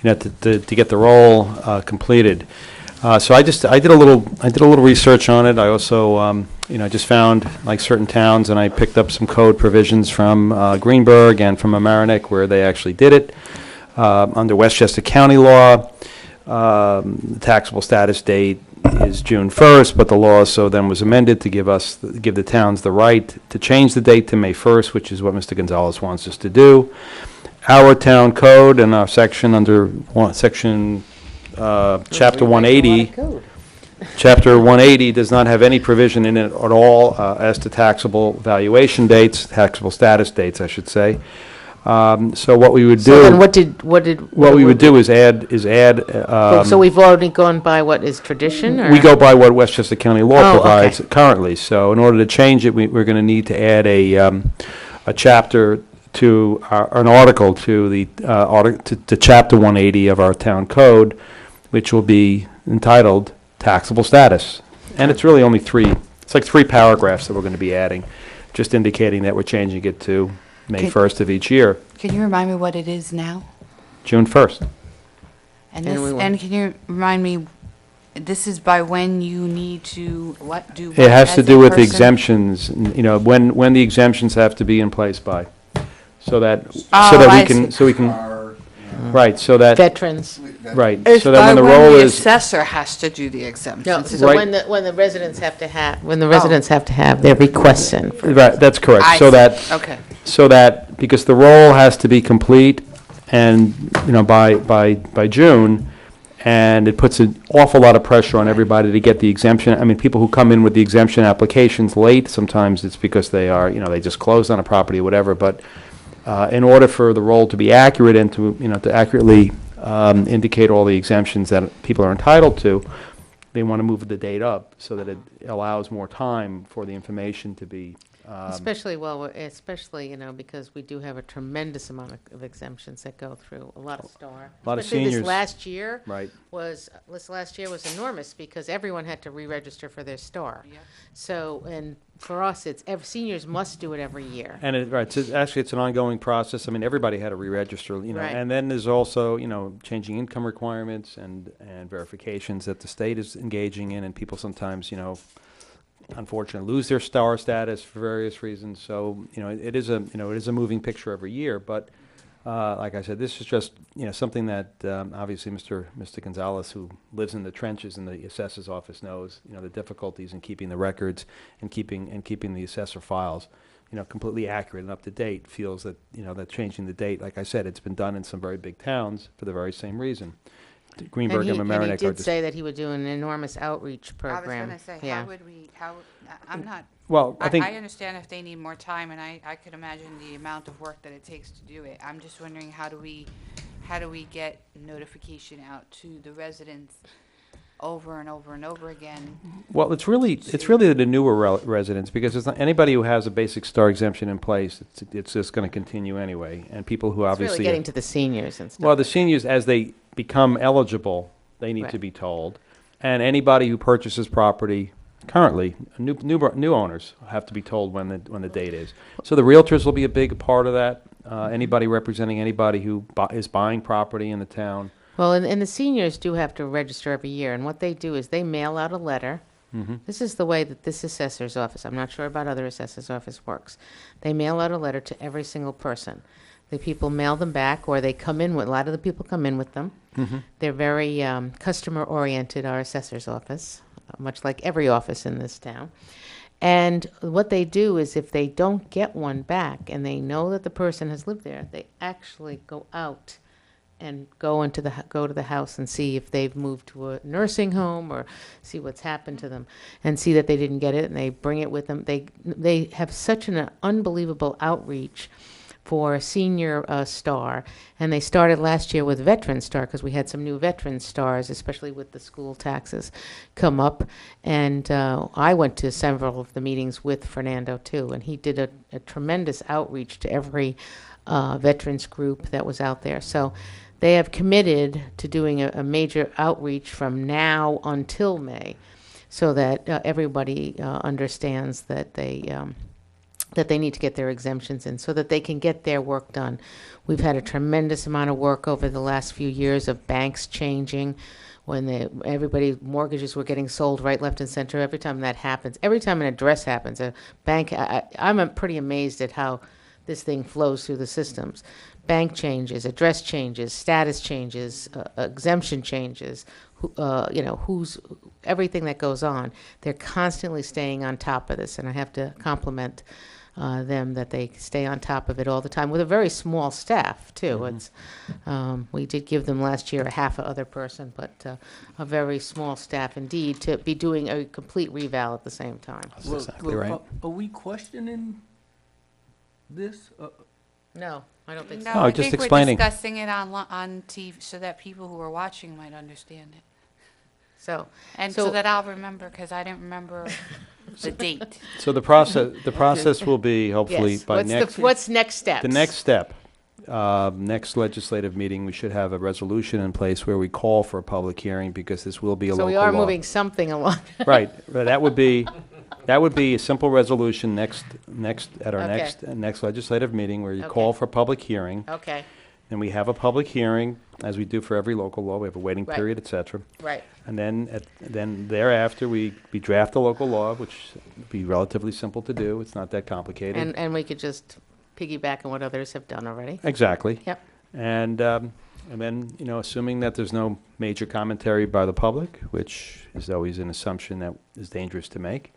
you know, to get the roll completed. So I did a little research on it. I also, you know, just found like certain towns, and I picked up some code provisions from Greenberg and from Amerenik where they actually did it. Under Westchester County law, the taxable status date is June 1st, but the law so then was amended to give the towns the right to change the date to May 1st, which is what Mr. Gonzalez wants us to do. Our town code and our section under section Chapter 180. Chapter 180 does not have any provision in it at all as to taxable valuation dates, taxable status dates, I should say. So what we would do. So then what we would do is add. So we've already gone by what is tradition, or? We go by what Westchester County law provides okay. currently. So in order to change it, we're going to need to add a chapter to an article to the to Chapter 180 of our town code, which will be entitled taxable status. And it's really only it's like three paragraphs that we're going to be adding, just indicating that we're changing it to May 1st of each year, Can you remind me what it is now? June 1st. And And we this, will- and can you remind me, this is by when you need to, do It what has as to a do with the person? exemptions, you know, when the exemptions have to be in place by, so that Oh, I we can, right, so that, Veterans. right, It's so that by when the when roll the is, assessor has to do the exemptions. No, Is it- so Right. when the residents have to have their requests in. right, that's correct, I so see. that, Okay. because the roll has to be complete and, you know, by June, and it puts an awful lot of pressure on everybody to get the exemption. I mean, people who come in with the exemption applications late, sometimes it's because they are, you know, they just closed on a property or whatever, but in order for the roll to be accurate and to, you know, to accurately indicate all the exemptions that people are entitled to, they want to move the date up so that it allows more time for the information to be Especially, you know, because we do have a tremendous amount of exemptions that go through, a lot of STAR. A lot of Especially seniors. This last year right. was enormous because everyone had to re-register for their STAR. Yep. So, and for us, seniors must do it every year. And actually, it's an ongoing process. I mean, everybody had to re-register, you know. Right. And then there's also, you know, changing income requirements and verifications that the state is engaging in, and people sometimes, you know, unfortunately lose their STAR status for various reasons. So, you know, it is a moving picture every year. But like I said, this is just, you know, something that obviously Mr. Gonzalez, who lives in the trenches in the assessor's office, knows, you know, the difficulties in keeping the records and keeping the assessor files, you know, completely accurate and up to date. Feels that, you know, that changing the date, like I said, it's been done in some very big towns for the very same reason. Greenberg and And he Amerenik are did just. say that he would do an enormous outreach I was program. going to say, Yeah. Well, I think. I understand if they need more time, and I could imagine the amount of work that it takes to do it. I'm just wondering, how do we get notification out to the residents over and over and over again? Well, it's really the newer residents, because it's not anybody who has a basic STAR exemption in place. It's just going to continue anyway, and people who It's obviously really getting to the seniors and stuff. well, the seniors, as they become eligible, they need to Right. be told, and anybody who purchases property currently, new owners have to be told when the date is. So the realtors will be a big part of that. Anybody representing anybody who is buying property in the town. Well, and the seniors do have to register every year, and what they do is they mail out a letter. Mm-hmm. This is the way that this assessor's office, I'm not sure about other assessor's office works. They mail out a letter to every single person. The people mail them back, or they come in with, a lot of the people come in with them. Mm-hmm. They're very customer-oriented, our assessor's office, much like every office in this town. And what they do is, if they don't get one back and they know that the person has lived there, they actually go out and go to the house and see if they've moved to a nursing home, or see what's happened to them, and see that they didn't get it, and they bring it with them. They have such an unbelievable outreach for Senior Star. And they started last year with Veteran Star because we had some new Veteran Stars, especially with the school taxes come up. And I went to several of the meetings with Fernando too, and he did a tremendous outreach to every veterans group that was out there. So they have committed to doing a major outreach from now until May, so that everybody understands that they need to get their exemptions in, so that they can get their work done. We've had a tremendous amount of work over the last few years of banks changing, when everybody mortgages were getting sold right, left, and center. Every time that happens, every time an address happens, a bank. I'm pretty amazed at how this thing flows through the systems. Bank changes, address changes, status changes, exemption changes, who's everything that goes on. They're constantly staying on top of this, and I have to compliment them that they stay on top of it all the time with a very small staff too. It's we did give them last year a half a other person, but a very small staff indeed to be doing a complete reval at the same time. That's exactly right. Are we questioning this? No, I don't think No, so. Oh, I just think we're explaining. discussing it on TV so that people who are watching might understand it. So And So- so that I'll remember, because I didn't remember the date. So the process will be hopefully yes. by next. What's next steps? The next step, next legislative meeting, we should have a resolution in place where we call for a public hearing, because this will be a So local we are law. moving something along. Right, but that would be a simple resolution at our Okay. next legislative meeting, where you Okay. call for a public hearing, Okay, and we have a public hearing, as we do for every local law. We have a waiting Right. period, et cetera. right. And then thereafter, we draft a local law, which would be relatively simple to do. It's not that complicated. And we could just piggyback on what others have done already. Exactly. Yep. And then, assuming that there's no major commentary by the public, which is always an assumption that is dangerous to make,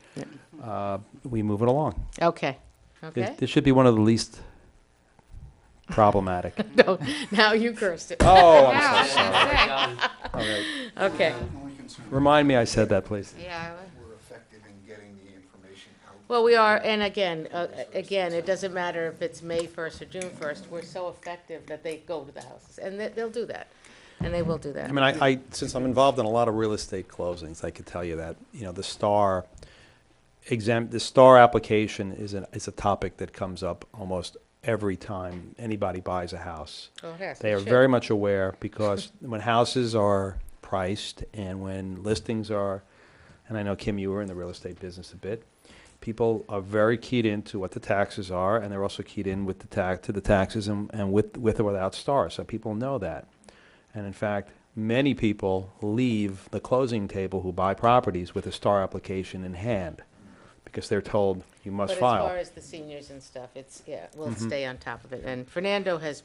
we move it along. Okay, okay. This should be one of the least problematic. No, now you cursed it. Oh, Yeah, I I'm was so sorry. gonna say. All right. Okay. Remind me I said that, please. Yeah, We're effective in getting the information out. Well, we are, and again, it doesn't matter if it's May 1st or June 1st. We're so effective that they go to the houses, and they'll do that, and they will do that. I mean, I since I'm involved in a lot of real estate closings, I could tell you that, the STAR application is a topic that comes up almost every time anybody buys a house. Oh, yes, They it are should. very much aware, because when houses are priced and when listings are, and I know, Kim, you were in the real estate business a bit, people are very keyed into what the taxes are, and they're also keyed in with the taxes and with or without STAR. So people know that. And in fact, many people leave the closing table who buy properties with a STAR application in hand, because they're told you must But file. as far as the seniors and stuff, we'll stay on top of it. And Fernando has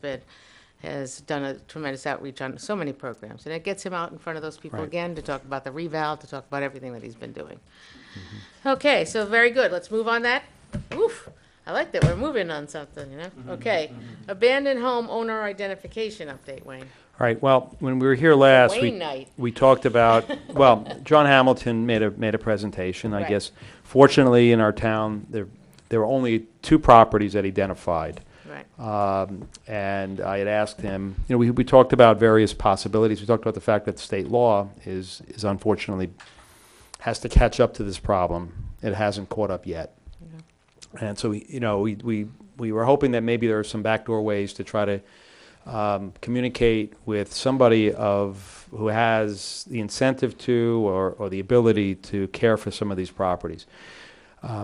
done a tremendous outreach on so many programs, and it gets him out in front of those people Right. again to talk about the reval, to talk about everything that he's been doing. Okay, so very good. Let's move on that. Oof, I like that we're moving on something, Okay, abandoned home owner identification update, Wayne. All right, well, when we were here last, Wayne night. we talked about, well, John Hamilton made a presentation, I Right. guess. Fortunately, in our town, there were only 2 properties that he identified. Right. And I had asked him, we talked about various possibilities. We talked about the fact that state law is unfortunately has to catch up to this problem. It hasn't caught up yet. And so, we were hoping that maybe there are some backdoor ways to try to communicate with somebody who has the incentive to or the ability to care for some of these properties.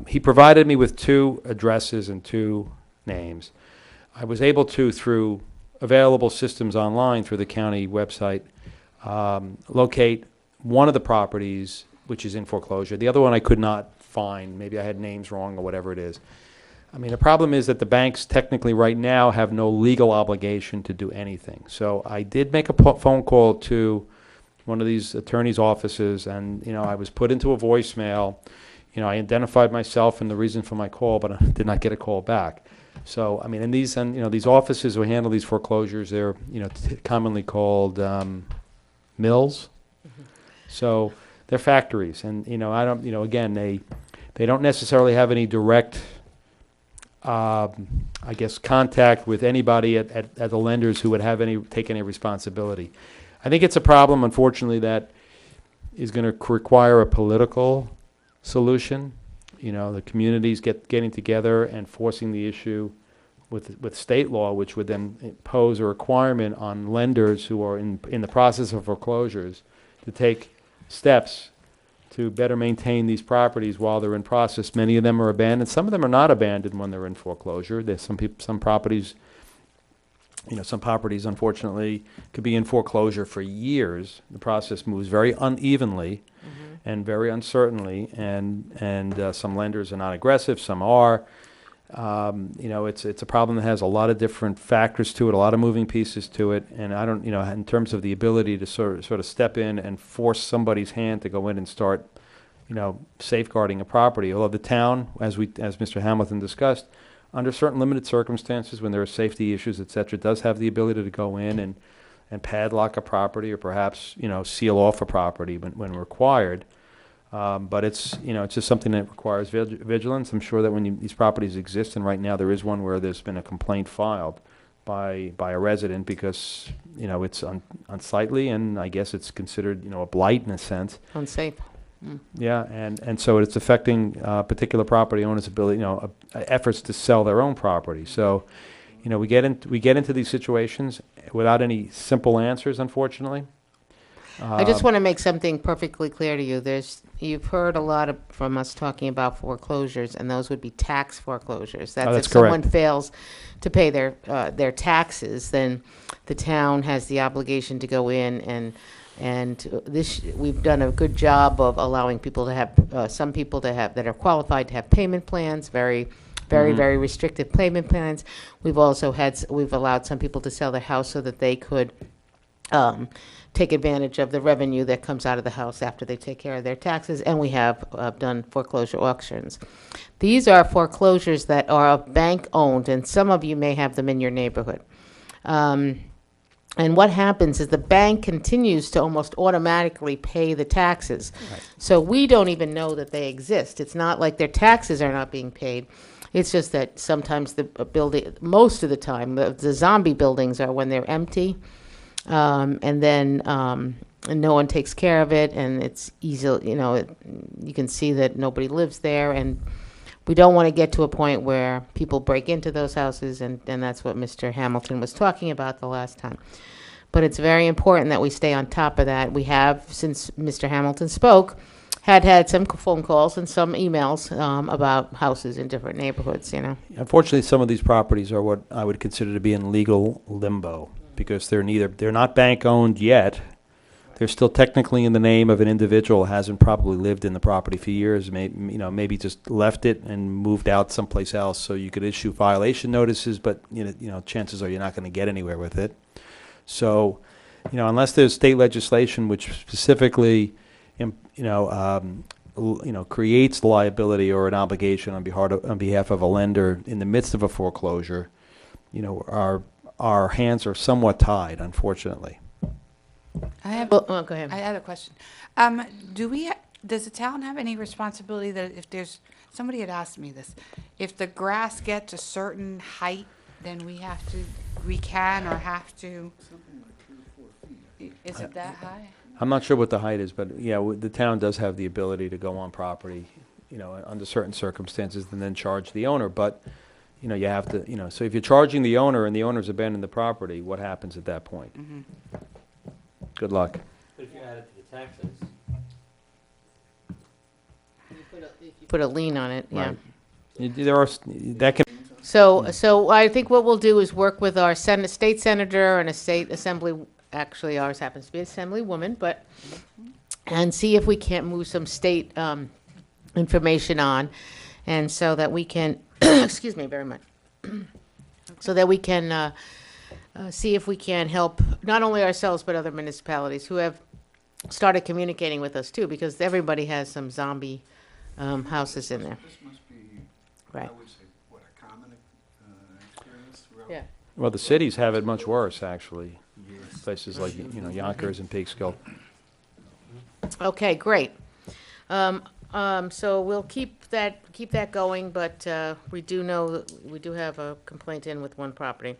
He provided me with 2 addresses and 2 names. I was able to, through available systems online through the county website, locate one of the properties which is in foreclosure. The other one I could not find. Maybe I had names wrong or whatever it is. I mean, the problem is that the banks technically right now have no legal obligation to do anything. So I did make a phone call to one of these attorneys' offices, and, I was put into a voicemail. I identified myself and the reason for my call, but I did not get a call back. So, I mean, these offices who handle these foreclosures, they're, commonly called mills. So they're factories, and, again, they don't necessarily have any direct I guess, contact with anybody at the lenders who would have take any responsibility. I think it's a problem, unfortunately, that is going to require a political solution. You know, the communities getting together and forcing the issue with state law, which would then impose a requirement on lenders who are in the process of foreclosures to take steps to better maintain these properties while they're in process. Many of them are abandoned. Some of them are not abandoned when they're in foreclosure. There's some properties, some properties unfortunately could be in foreclosure for years. The process moves very unevenly and very uncertainly, and some lenders are not aggressive, some are. It's a problem that has a lot of different factors to it, a lot of moving pieces to it, and I don't, in terms of the ability to sort of step in and force somebody's hand to go in and start, safeguarding a property. Although the town, as Mr. Hamilton discussed, under certain limited circumstances, when there are safety issues, et cetera, does have the ability to go in and padlock a property, or perhaps, seal off a property when required. But it's just something that requires vigilance. I'm sure that when these properties exist, and right now there is one where there's been a complaint filed by a resident because, it's unsightly, and I guess it's considered, a blight in a sense. Unsafe. Yeah, and so it's affecting particular property owners' ability, efforts to sell their own property. So, we get into these situations without any simple answers, unfortunately. I just want to make something perfectly clear to you. You've heard a lot from us talking about foreclosures, and those would be tax foreclosures. That's if someone correct. fails to pay their taxes, then the town has the obligation to go in and we've done a good job of allowing people to have some people that are qualified to have payment plans, very restrictive payment plans. We've allowed some people to sell their house so that they could take advantage of the revenue that comes out of the house after they take care of their taxes, and we have done foreclosure auctions. These are foreclosures that are bank-owned, and some of you may have them in your neighborhood. And what happens is the bank continues to almost automatically pay the taxes. Right. So we don't even know that they exist. It's not like their taxes are not being paid. It's just that sometimes the building, most of the time, the zombie buildings are when they're empty. And then and no one takes care of it, and it's easy, you can see that nobody lives there, and we don't want to get to a point where people break into those houses, and that's what Mr. Hamilton was talking about the last time. But it's very important that we stay on top of that. We have, since Mr. Hamilton spoke, had some phone calls and some emails about houses in different neighborhoods, Unfortunately, some of these properties are what I would consider to be in legal limbo, because they're not bank-owned yet. They're still technically in the name of an individual who hasn't probably lived in the property for years, maybe just left it and moved out someplace else. So you could issue violation notices, but chances are you're not going to get anywhere with it. So, unless there's state legislation which specifically, creates liability or an obligation on behalf of a lender in the midst of a foreclosure, our hands are somewhat tied, unfortunately. Go ahead. I had a question. Does the town have any responsibility that if there's, somebody had asked me this, if the grass gets a certain height, then we have to something like 3 or 4 feet. Is it that high? I'm not sure what the height is, but yeah, the town does have the ability to go on property, under certain circumstances, and then charge the owner. But you have to, so if you're charging the owner and the owner's abandoned the property, what happens at that point? Mm-hmm. Good luck. But if you add it to the taxes. You put a lien on it, yeah. Right. There are that can. So I think what we'll do is work with our state senator and a state assembly. Actually, ours happens to be assemblywoman, and see if we can't move some state information on, and so that we can. Excuse me very much. So that we can see if we can help not only ourselves but other municipalities who have started communicating with us too, because everybody has some zombie houses in there. This must be, Right. I would say, a common experience throughout? Yeah. Well, the cities have it much worse, actually. Places like Yonkers and Peekskill. Okay, great. So we'll keep that going, but we do know, that we do have a complaint in with one property.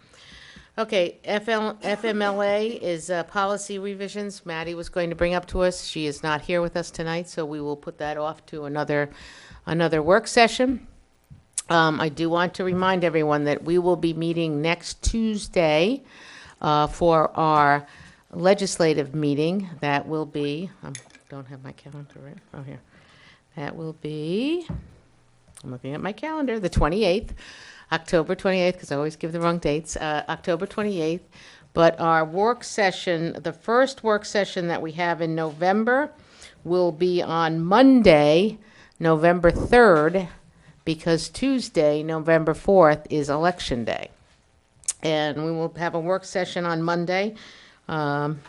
Okay, FMLA is policy revisions. Maddie was going to bring up to us. She is not here with us tonight, so we will put that off to another work session. I do want to remind everyone that we will be meeting next Tuesday for our legislative meeting. That will be, I don't have my calendar right, oh here. That will be, I'm looking at my calendar, the 28th, October 28th, because I always give the wrong dates, October 28th. But our work session, the first work session that we have in November will be on Monday, November 3rd, because Tuesday, November 4th, is Election Day. And we will have a work session on Monday, and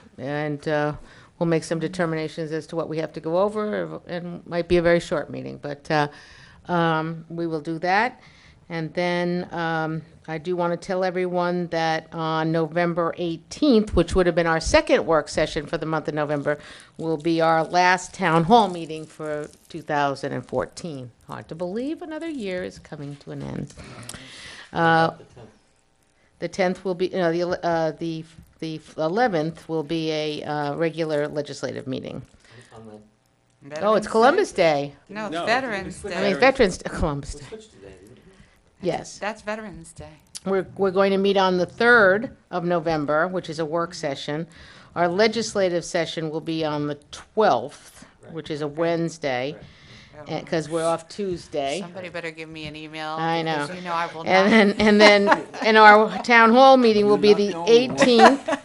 we'll make some determinations as to what we have to go over, and it might be a very short meeting, but we will do that. And then I do want to tell everyone that on November 18th, which would have been our second work session for the month of November, will be our last town hall meeting for 2014. Hard to believe another year is coming to an end. The 10th will be, the 11th will be a regular legislative meeting. Oh, it's Columbus Day. No, it's Veterans I Day. mean, Veterans, Columbus Day. Yes. That's Veterans Day. We're going to meet on the 3rd of November, which is a work session. Our legislative session will be on the 12th, which is a Wednesday, because we're off Tuesday. Somebody better give me an email. I know. Because you know I will not. And then, and our town hall meeting will be the 18th.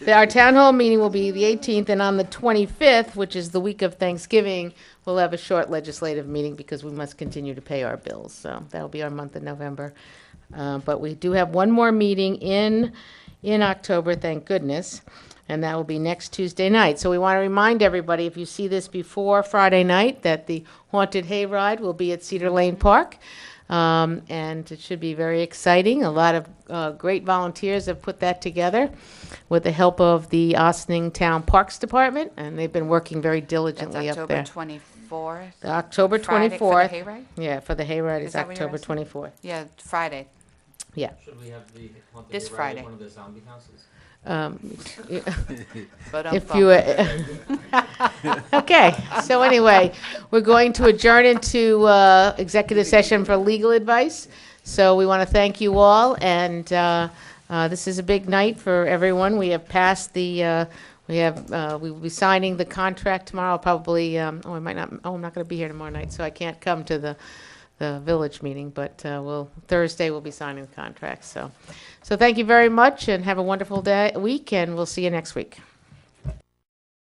Our town hall meeting will be the 18th, and on the 25th, which is the week of Thanksgiving, we'll have a short legislative meeting because we must continue to pay our bills. So that'll be our month of November. But we do have one more meeting in October, thank goodness, and that will be next Tuesday night. So we want to remind everybody, if you see this before Friday night, that the Haunted Hayride will be at Cedar Lane Park. And it should be very exciting. A lot of great volunteers have put that together with the help of the Ossining Town Parks Department, and they've been working very diligently up there. That's October 24th. October Friday 24th. for the hayride? Yeah, for the hayride is Is that what you're October asking? 24th. Yeah, Friday. Yeah. Should we have the Haunted This Hayride at Friday. one of the zombie houses? But If you, okay, so anyway, we're going to adjourn into executive session for legal advice. So we want to thank you all, and this is a big night for everyone. We have passed the, we will be signing the contract tomorrow, probably, I'm not going to be here tomorrow night, so I can't come to the village meeting, but Thursday we'll be signing the contract. So thank you very much, and have a wonderful week, and we'll see you next week.